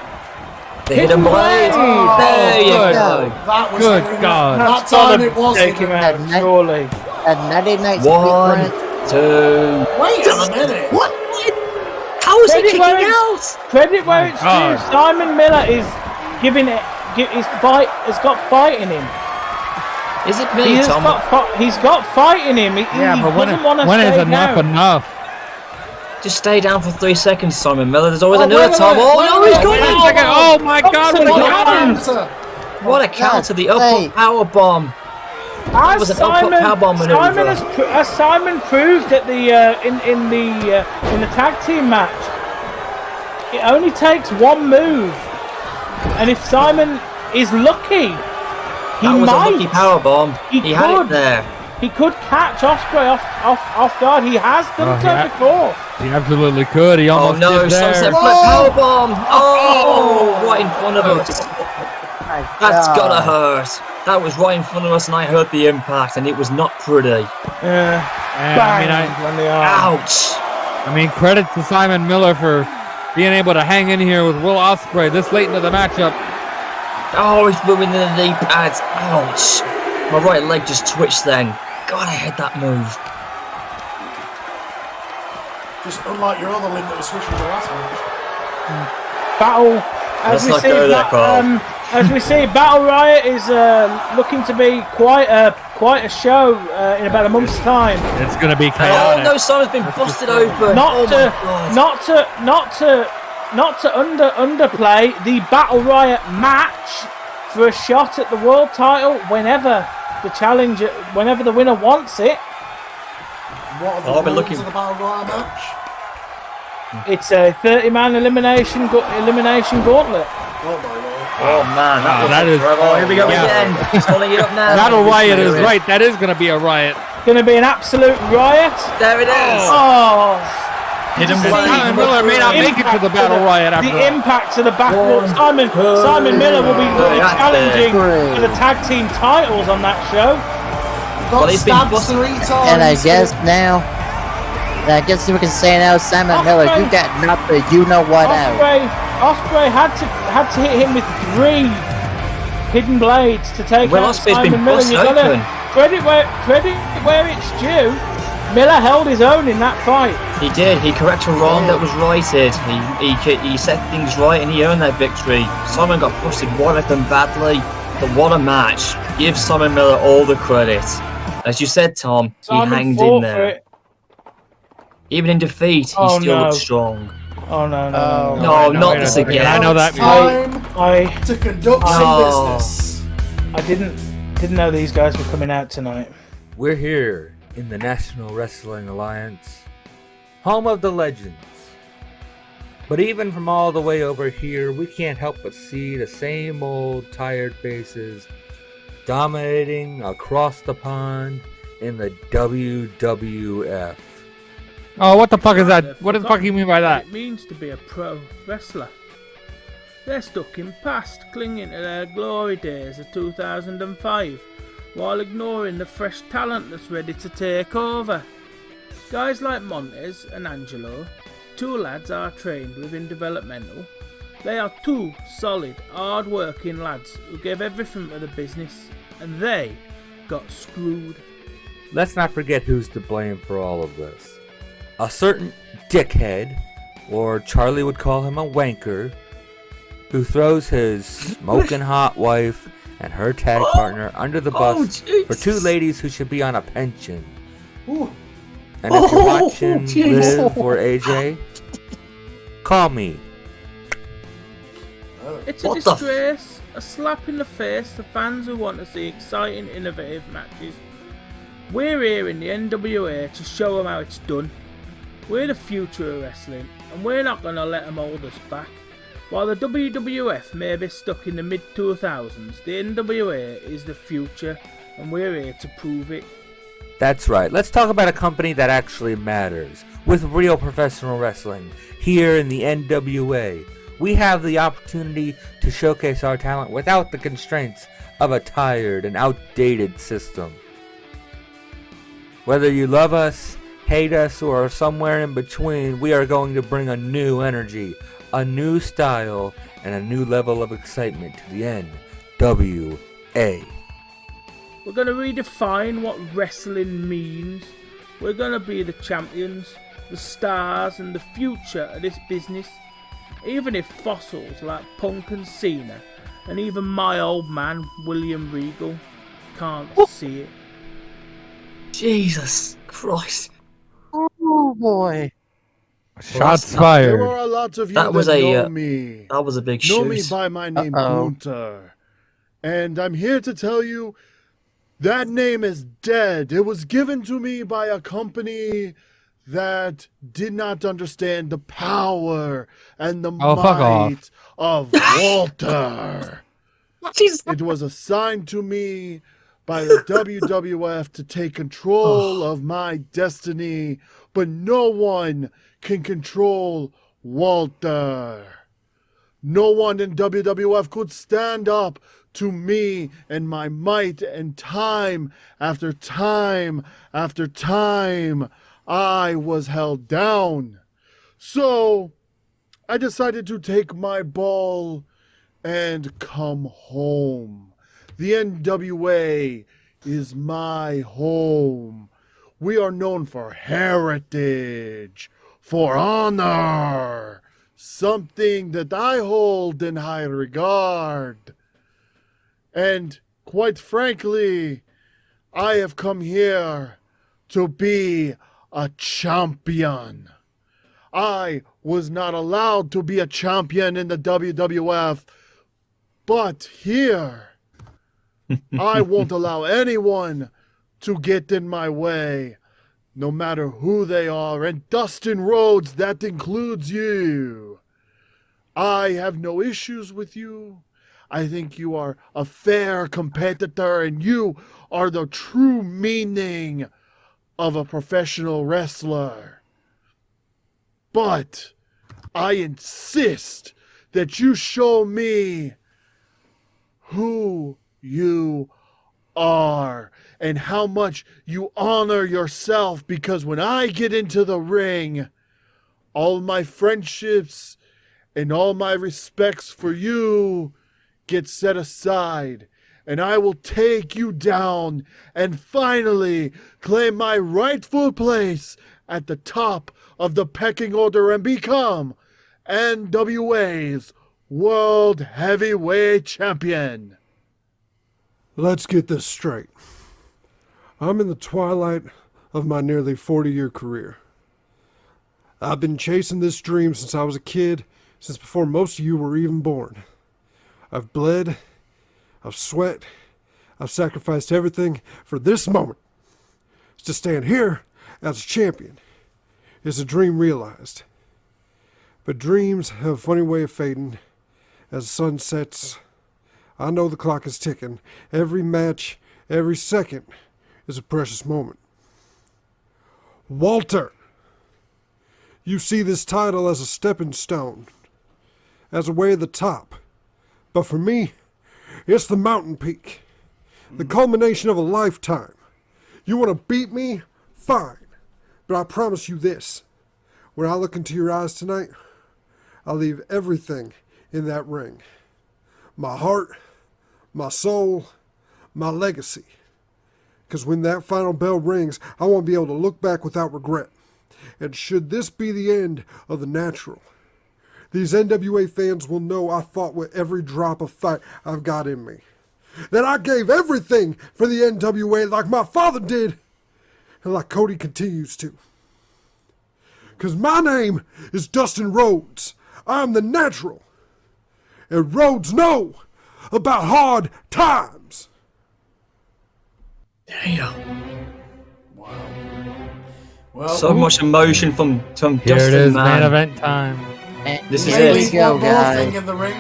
The hidden blade. There you go. That was good God. That time it was take him out, surely. A 99 1, 2. Wait a minute. What? How is he kicking out? Credit where it's due. Simon Miller is giving it. Has got fight in him. Is it me, Tom? He's got fight in him. He but doesn't want to when stay is enough down. enough? Just stay down for 3 seconds, Simon Miller. There's always another time. He's got it! Oh my God! What a counter! The upper power bomb. As Simon proved at the in the tag team match, it only takes one move, and if Simon is lucky, he That was might. a lucky power bomb. He had it there. he could catch Ospreay off guard. He has done so before. He absolutely could. He almost did there. Sunset flip powerbomb. Oh, right in front of us. That's gotta hurt. That was right in front of us, and I heard the impact, and it was not pretty. Bang on the arm. Ouch. I mean, credit to Simon Miller for being able to hang in here with Will Ospreay this late into the matchup. Oh, he's ruining the knee pads. Ouch. My right leg just twitched then. God, I hate that move. Just unlike your other limb that was switching to last match. Battle. As we see, Battle Riot is looking to be quite a show in about a month's time. It's going to be chaotic. Oh no, someone's been busted open. Not to underplay the Battle Riot match for a shot at the world title whenever the winner wants it. What are the rules of the Battle Royale match? It's a 30-man elimination gauntlet. Oh my lord. Oh man, that is. Oh, here we go again. He's pulling it up now. Battle Riot is right. That is going to be a riot. Going to be an absolute riot. There it is. Oh. Hidden Simon Miller may not make it to the Battle Riot after the impact to the battle. Simon Miller will be challenging for the tag team titles on that show. Got stabbed 3 times. And I guess we can say now, Simon Miller, you got knocked the you-know-what out. Ospreay had to hit him with 3 hidden blades to take out Simon Miller. You gotta credit where it's due. Miller held his own in that fight. He did. He corrected a wrong that was righted. He set things right and he earned that victory. Simon got busted one of them badly, but what a match. Give Simon Miller all the credit. As you said, Tom, Simon he hanged fought in there. Even in defeat, he still looked strong. Oh no! No, not this again. I know that. Time to conduct some business. I didn't know these guys were coming out tonight. We're here in the National Wrestling Alliance, home of the legends. But even from all the way over here, we can't help but see the same old tired faces dominating across the pond in the WWF. Oh, what the fuck is that? What the fuck do you mean by that? It means to be a pro wrestler. They're stuck in past, clinging to their glory days of 2005, while ignoring the fresh talent that's ready to take over. Guys like Montez and Angelo, 2 lads are trained within developmental. They are 2 solid, hard-working lads who gave everything to the business, and they got screwed. Let's not forget who's to blame for all of this. A certain dickhead, or Charlie would call him a wanker, who throws his smoking hot wife and her tag partner under the bus for 2 ladies who should be on a pension. And if you're watching Liv or AJ, call me. It's a disgrace, a slap in the face to fans who want to see exciting, innovative matches. We're here in the NWA to show them how it's done. We're the future of wrestling, and we're not going to let them hold us back. While the WWF may be stuck in the mid-2000s, the NWA is the future, and we're here to prove it. That's right. Let's talk about a company that actually matters. With real professional wrestling, here in the NWA, we have the opportunity to showcase our talent without the constraints of a tired and outdated system. Whether you love us, hate us, or are somewhere in between, we are going to bring a new energy, a new style, and a new level of excitement to the NWA. We're going to redefine what wrestling means. We're going to be the champions, the stars, and the future of this business. Even if fossils like Punk and Cena, and even my old man, William Regal, can't see it. Jesus Christ. Oh boy. Shots fired. There are a lot of you That was know me. That was a big Know shoot. me by my name, Gunther. And I'm here to tell you that name is dead. It was given to me by a company that did not understand the power and the might of Walter. Jesus. It was assigned to me by the WWF to take control of my destiny, but no one can control Walter. No one in WWF could stand up to me and my might, and time after time after time, I was held down. So I decided to take my ball and come home. The NWA is my home. We are known for heritage, for honor, something that I hold in high regard. And quite frankly, I have come here to be a champion. I was not allowed to be a champion in the WWF, but here, I won't allow anyone to get in my way, no matter who they are. And Dustin Rhodes, that includes you. I have no issues with you. I think you are a fair competitor, and you are the true meaning of a professional wrestler. But I insist that you show me who you are and how much you honor yourself, because when I get into the ring, all my friendships and all my respects for you get set aside, and I will take you down and finally claim my rightful place at the top of the pecking order and become NWA's World Heavyweight Champion. Let's get this straight. I'm in the twilight of my nearly 40-year career. I've been chasing this dream since I was a kid, since before most of you were even born. I've bled, I've sweat, I've sacrificed everything for this moment. To stand here as a champion is a dream realized. But dreams have a funny way of fading as the sun sets. I know the clock is ticking. Every match, every second is a precious moment. Walter, you see this title as a stepping stone, as a way to the top. But for me, it's the mountain peak, the culmination of a lifetime. You want to beat me? Fine. But I promise you this. When I look into your eyes tonight, I'll leave everything in that ring. My heart, my soul, my legacy. Because when that final bell rings, I want to be able to look back without regret. And should this be the end of the natural, these NWA fans will know I fought with every drop of fight I've got in me. That I gave everything for the NWA like my father did, and like Cody continues to. Because my name is Dustin Rhodes. I'm the natural. And Rhodes know about hard times. Damn. Wow. Well, so much emotion from Here Dustin, it is, man. main event time. This is Maybe it. leave one more thing in the ring.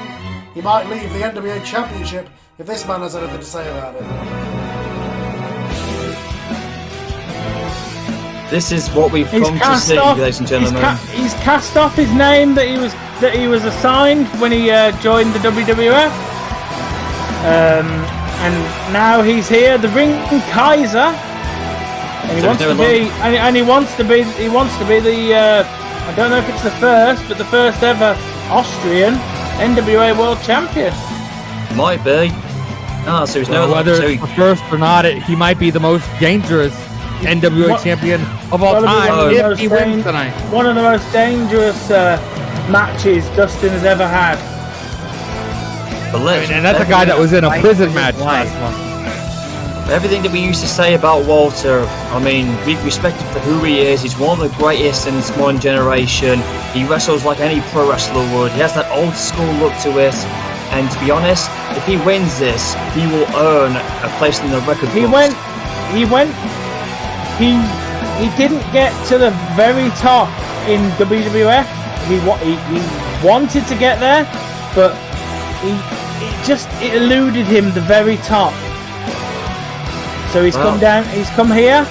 He might leave the NWA Championship if this man has anything to say about it. This is what we've come to see, ladies and gentlemen. He's cast off his name that he was assigned when he joined the WWF, and now he's here, the Ring Kaiser, and he wants to be the I don't know if it's the first, but the first ever Austrian NWA World Champion. Might be. Ah, so he's whether it's the first or not, he might be the most dangerous NWA champion of all time if he wins tonight. One of the most dangerous matches Dustin has ever had. And that's a guy that was in a prison match last month. Everything that we used to say about Walter, I mean, we respect him for who he is. He's one of the greatest in this modern generation. He wrestles like any pro wrestler would. He has that old school look to it. And to be honest, if he wins this, he will earn a place in the record books. He didn't get to the very top in WWF. He wanted to get there, but it eluded him the very top. So he's come down. He's come here.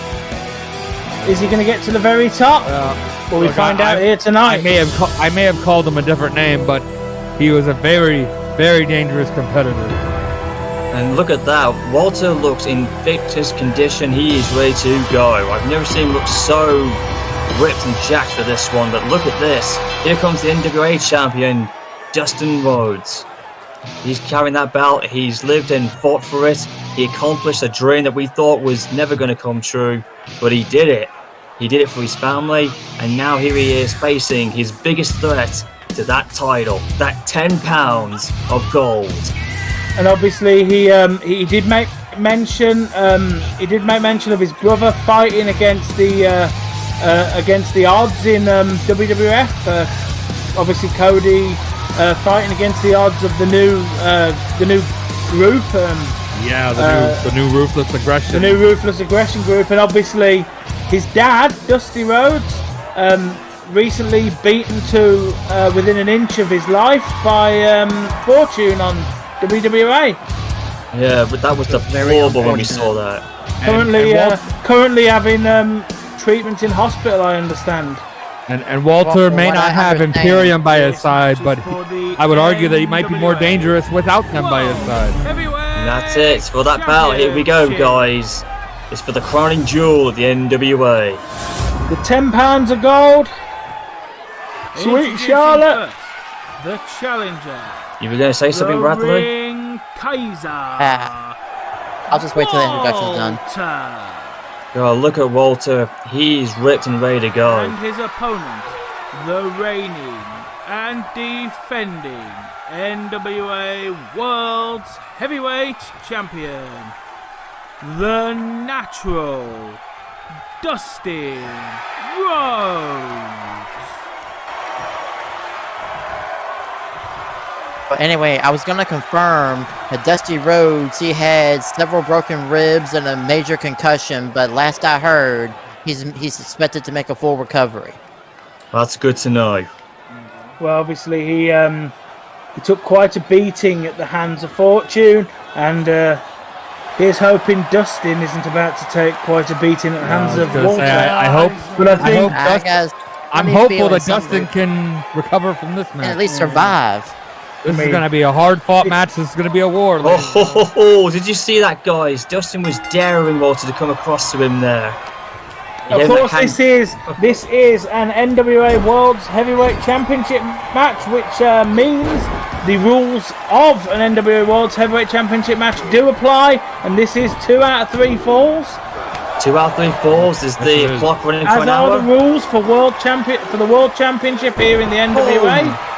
Is he going to get to the very top? Well, we find out here tonight. I may have called him a different name, but he was a very, very dangerous competitor. And look at that. Walter looks in fitness condition. He is ready to go. I've never seen him look so ripped and jacked for this one, but look at this. Here comes the NWA champion, Dustin Rhodes. He's carrying that belt. He's lived and fought for it. He accomplished a dream that we thought was never going to come true, but he did it. He did it for his family, and now here he is facing his biggest threat to that title, that 10 pounds of gold. And obviously, he did make mention. Of his brother fighting against the odds in WWF. Obviously, Cody fighting against the odds of the new group. The new Ruthless Aggression. The new Ruthless Aggression group, and obviously his dad, Dusty Rhodes, recently beaten to within an inch of his life by Fortune on WWA. Yeah, but that was deplorable when we saw that. Currently having treatment in hospital, I understand. And Walter may not have Imperium by his side, but I would argue that he might be more dangerous without them by his side. And that's it. For that belt, here we go, guys. It's for the crowning jewel of the NWA. The 10 pounds of gold. Sweet Charlotte. The challenger. You were going to say something, Bradley? Ring Kaiser. I'll just wait till the introduction's done. Oh, look at Walter. He's ripped and ready to go. And his opponent, the reigning and defending NWA World's Heavyweight Champion, the Natural, Dustin Rhodes. But anyway, I was going to confirm that Dusty Rhodes, he had several broken ribs and a major concussion, but last I heard, he's expected to make a full recovery. That's good to know. Well, obviously he took quite a beating at the hands of Fortune, and here's hoping Dustin isn't about to take quite a beating at the hands of Walter. I'm hopeful that Dustin can recover from this match. And at least survive. This is going to be a hard-fought match. This is going to be a war. Did you see that, guys? Dustin was daring Walter to come across to him there. Of course, this is an NWA World's Heavyweight Championship match, which means the rules of an NWA World's Heavyweight Championship match do apply, and this is 2 out of 3 falls. 2 out of 3 falls is the clock running for an hour. As are the rules for the World Championship here in the NWA.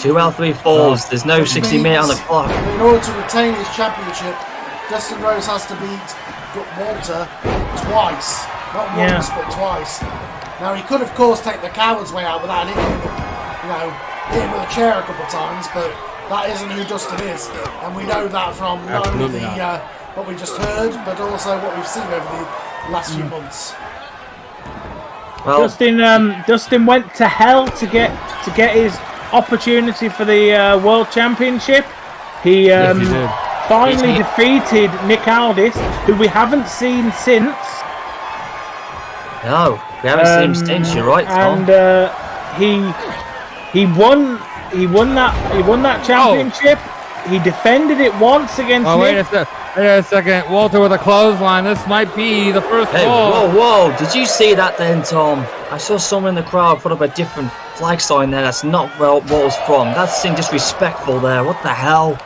2 out of 3 falls. There's no 60-minute on the clock. In order to retain his championship, Dustin Rhodes has to beat Walter twice. Not once, but twice. Now, he could, of course, take the coward's way out without hitting him with a chair a couple of times, but that isn't who Dustin is. And we know that from not only what we just heard, but also what we've seen over the last few months. Well, Dustin went to hell to get his opportunity for the World Championship. He finally defeated Nick Aldis, who we haven't seen since. No, we haven't seen him since. You're right, Tom. And he won that championship. He defended it once against Nick. Wait a second. Walter with a clothesline. This might be the first fall. Whoa. Did you see that then, Tom? I saw someone in the crowd put up a different flag sign there. That's not where Walter's from. That's disrespectful there. What the hell?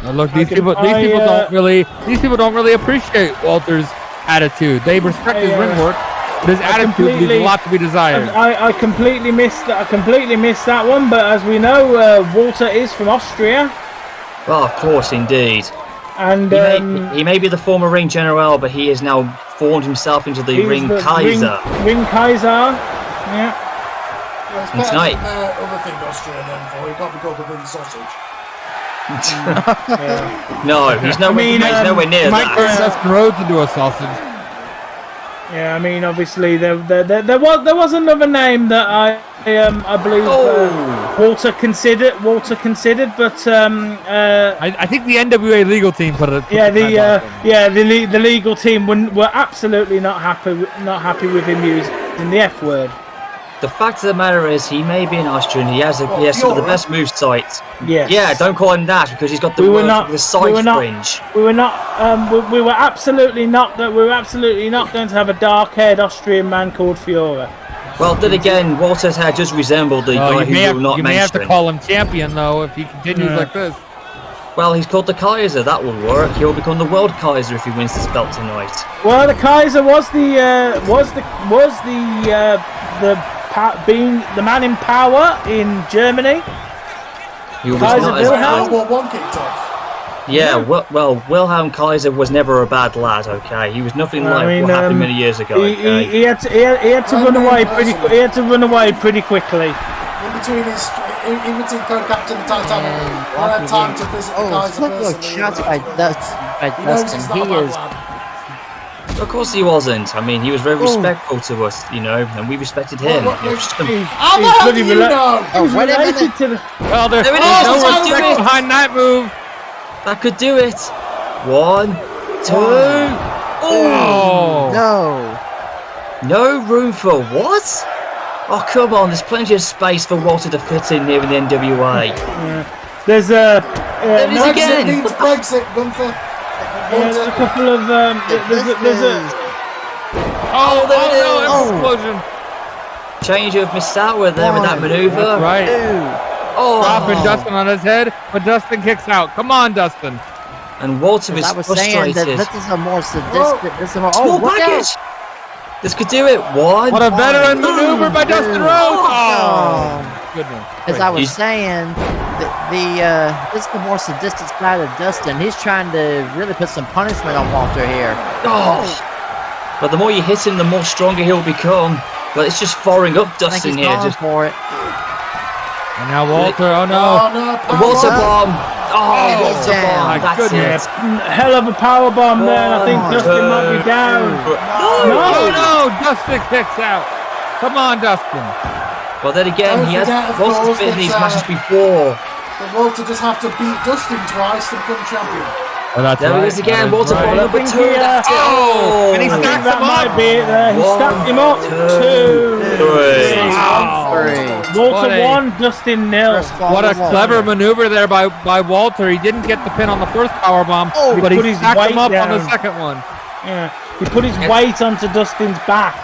Now look, these people don't really appreciate Walter's attitude. They respect his ring work, but his attitude leaves a lot to be desired. I completely missed that one. But as we know, Walter is from Austria. Well, of course, indeed. And he may be the former ring general, but he has now formed himself into the Ring Kaiser. Ring Kaiser, yeah. Well, it's better than the other thing Austria known for. He can't be called the Ring Sausage. No, he's nowhere near Mike turned Dustin Rhodes into a sausage. Yeah, I mean, obviously there was another name that I believe Walter considered, but I think the NWA legal team put it. The legal team were absolutely not happy with him using the F word. The fact of the matter is, he may be an Austrian. He has some of the best move sites. Yes. Yeah, don't call him that because he's got the side fringe. We were absolutely not going to have a dark-haired Austrian man called Fiora. Well, then again, Walter's hair just resembled the guy who will not mention. You may have to call him champion though if he continues like this. Well, he's called the Kaiser. That will work. He'll become the World Kaiser if he wins this belt tonight. Well, the Kaiser being the man in power in Germany. He was Kaiser not Wilhelm. World War I kicked off. Yeah, well, Wilhelm Kaiser was never a bad lad. Okay, he was nothing like what happened many years ago. He had to run away pretty. He had to run away pretty quickly. In between co-captain the Titanic, I had time to visit the Kaiser Look, shots by Dustin. He is. Of course he wasn't. I mean, he was very respectful to us, and we respected him. How the hell do you know? Wait a minute. Well, there's no respect behind that move. That could do it. 1, 2. Oh no room for what? Oh, come on, there's plenty of space for Walter to fit in here in the NWA. There's a... there it is again! Needs Brexit, Gunther. There's a couple of... there's a... Explosion! Change of missed out with there with that maneuver. That's right. Dropping Dustin on his head, but Dustin kicks out. Come on, Dustin. And Walter is I was frustrated. saying that this is a more sadistic... Small package! This could do it. 1. What a veteran maneuver by Dustin Rhodes! Oh, goodness. As I was saying, this is the more sadistic side of Dustin. He's trying to really put some punishment on Walter here. But the more you hit him, the more stronger he'll become. But it's just firing up Dustin here. Just for it. And now Walter, oh no. Walter bomb. Walter bomb. My goodness. Hell of a power bomb there, and I think Dustin might be down. No, Dustin kicks out. Come on, Dustin. Well, then again, he has lost a bit in these matches before. But Walter just have to beat Dustin twice to become champion. Oh, that's there he is again, Walter bomb number 2. And he stacks him up. Might be it there. He stacked him up. 2, 3. Walter 1, Dustin 0. What a clever maneuver there by Walter. He didn't get the pin on the first powerbomb, but he stacked him up on the second one. Yeah, he put his weight onto Dustin's back.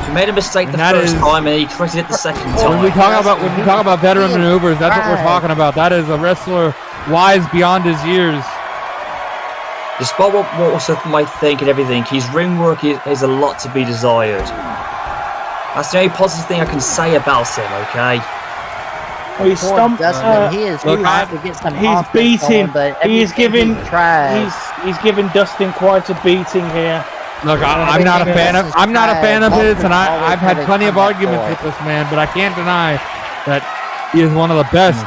He made a mistake the first time, and he corrected it the second time. When we talk about veteran maneuvers, that's what we're talking about. That is a wrestler wise beyond his years. Despite what Walter might think and everything, his ring work is a lot to be desired. That's the only positive thing I can say about him, okay? Well, he's stomped. He's beating. He's giving Dustin quite a beating here. Look, I'm not a fan of his, and I've had plenty of arguments with this man, but I can't deny that he is one of the best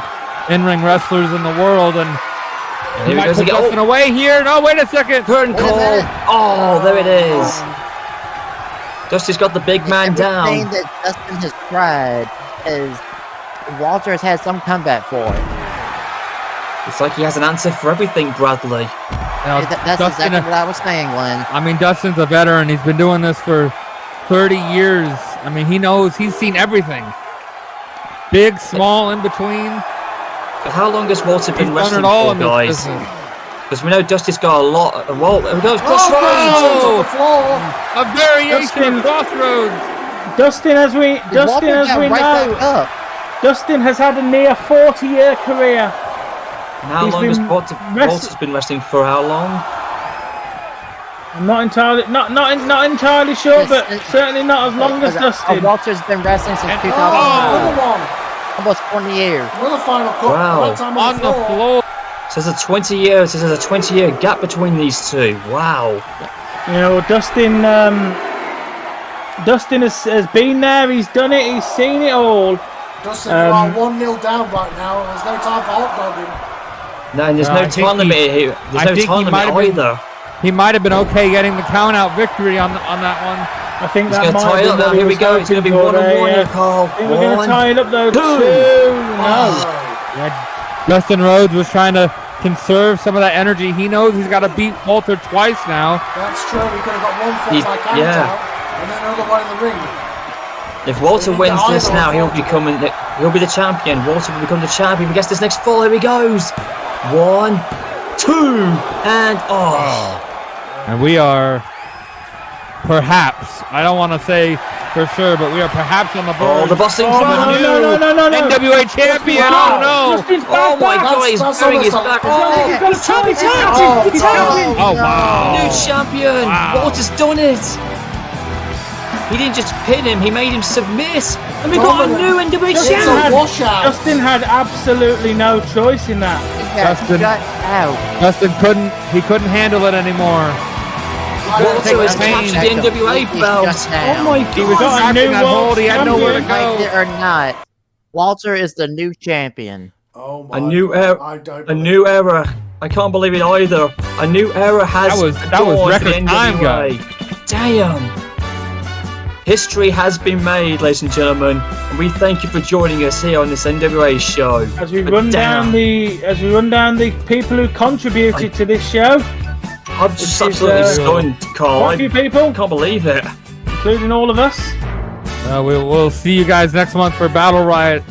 in-ring wrestlers in the world, and he might put Dustin away here. No, wait a second. Curtain call. Oh, there it is. Dusty's got the big man down. Everything that Dustin has tried is Walter has had some comeback for it. It's like he has an answer for everything, Bradley. Now, that's exactly what I was saying, Glenn. I mean, Dustin's a veteran. He's been doing this for 30 years. I mean, he knows. He's seen everything. Big, small, in between. But how long has Walter been wrestling for, guys? Because we know Dusty's got a lot. Well, it goes crossroads. A variation of crossroads. Dustin, as we know, Dustin has had a near 40-year career. And how long has Walter's been wrestling for? How long? I'm not entirely sure, but certainly not as long as Dustin. Walter's been wrestling since 2009. Almost 20 years. Another final cut. Wow. On the floor. So there's a 20-year gap between these two. Wow. You know, Dustin has been there. He's done it. He's seen it all. Dustin, you are 1-0 down right now. There's no time for hot dogging. No, and there's no time limit here. There's no time limit either. He might have been okay getting the count-out victory on that one. I think He's that going to might tie be it up now. what he Here we was go. It's going to be hoping for 1-1 there, here, yeah. Carl. I think we're going to 1, tie it up though. 2. 2. No. Yeah, Dustin Rhodes was trying to conserve some of that energy. He knows he's got to beat Walter twice now. That's true. He could have got one fall by count out and then another one in the ring. If Walter wins this now, he'll be the champion. Walter will become the champion. He gets this next fall. Here he goes. 1, 2, and And we are perhaps, I don't want to say for sure, but we are perhaps on the board. Oh, the Boston Crab. No. NWA champion. Wow. Oh no. Justin's back. Oh my God, he's wearing his back. Oh, He's champion. Oh wow. New champion. Wow. Walter's done it. He didn't just pin him, he made him submit. And we got a new NWA It's champion. a washout. Justin had absolutely no choice in that. Justin, Shut out. Justin couldn't handle it anymore. Walter has pain. captured the NWA belt. Oh my He was God. on a new that hold, world he had nowhere to champion. go. Like it or not, Walter is the new champion. Oh my A new God. era. I don't A believe new era. I can't believe it either. A new era has That was dawned for record the time, NWA. Damn. History has been made, ladies and gentlemen, and we thank you for joining us here on this NWA show. As we run down the people who contributed to this show, I'm just absolutely stunned, Carl. quite a few people, can't believe it. including all of us. We'll see you guys next month for Battle Riot.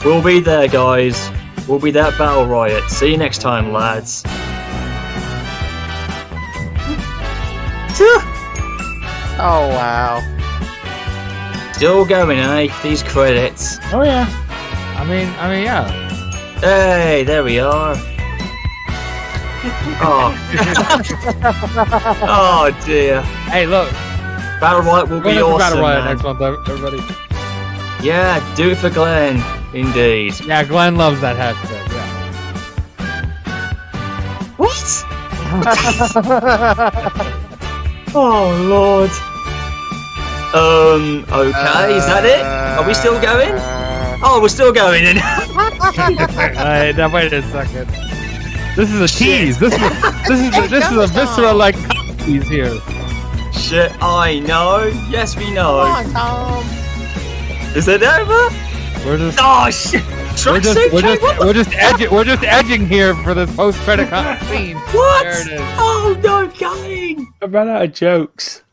We'll be there, guys. We'll be there at Battle Riot. See you next time, lads. Oh wow. Still going, eh? These credits. Oh yeah. I mean, yeah. Hey, there we are. Oh. Oh dear. Hey, look. Battle Riot will be We're going to awesome, Battle Riot man. next month, everybody. Yeah, do it for Glenn. Indeed. Yeah, Glenn loves that hashtag. Yeah. What? Oh Lord. Okay, is that it? Are we still going? Oh, we're still going then. Alright, now wait a second. This is a tease. This is a visceral like tease here. Shit, I know. Yes, we know. Come on, Tom. Is it over? We're just Oh shit! we're just edging here for this post credit scene. What? There it is. Oh no, Kane! I ran out of jokes.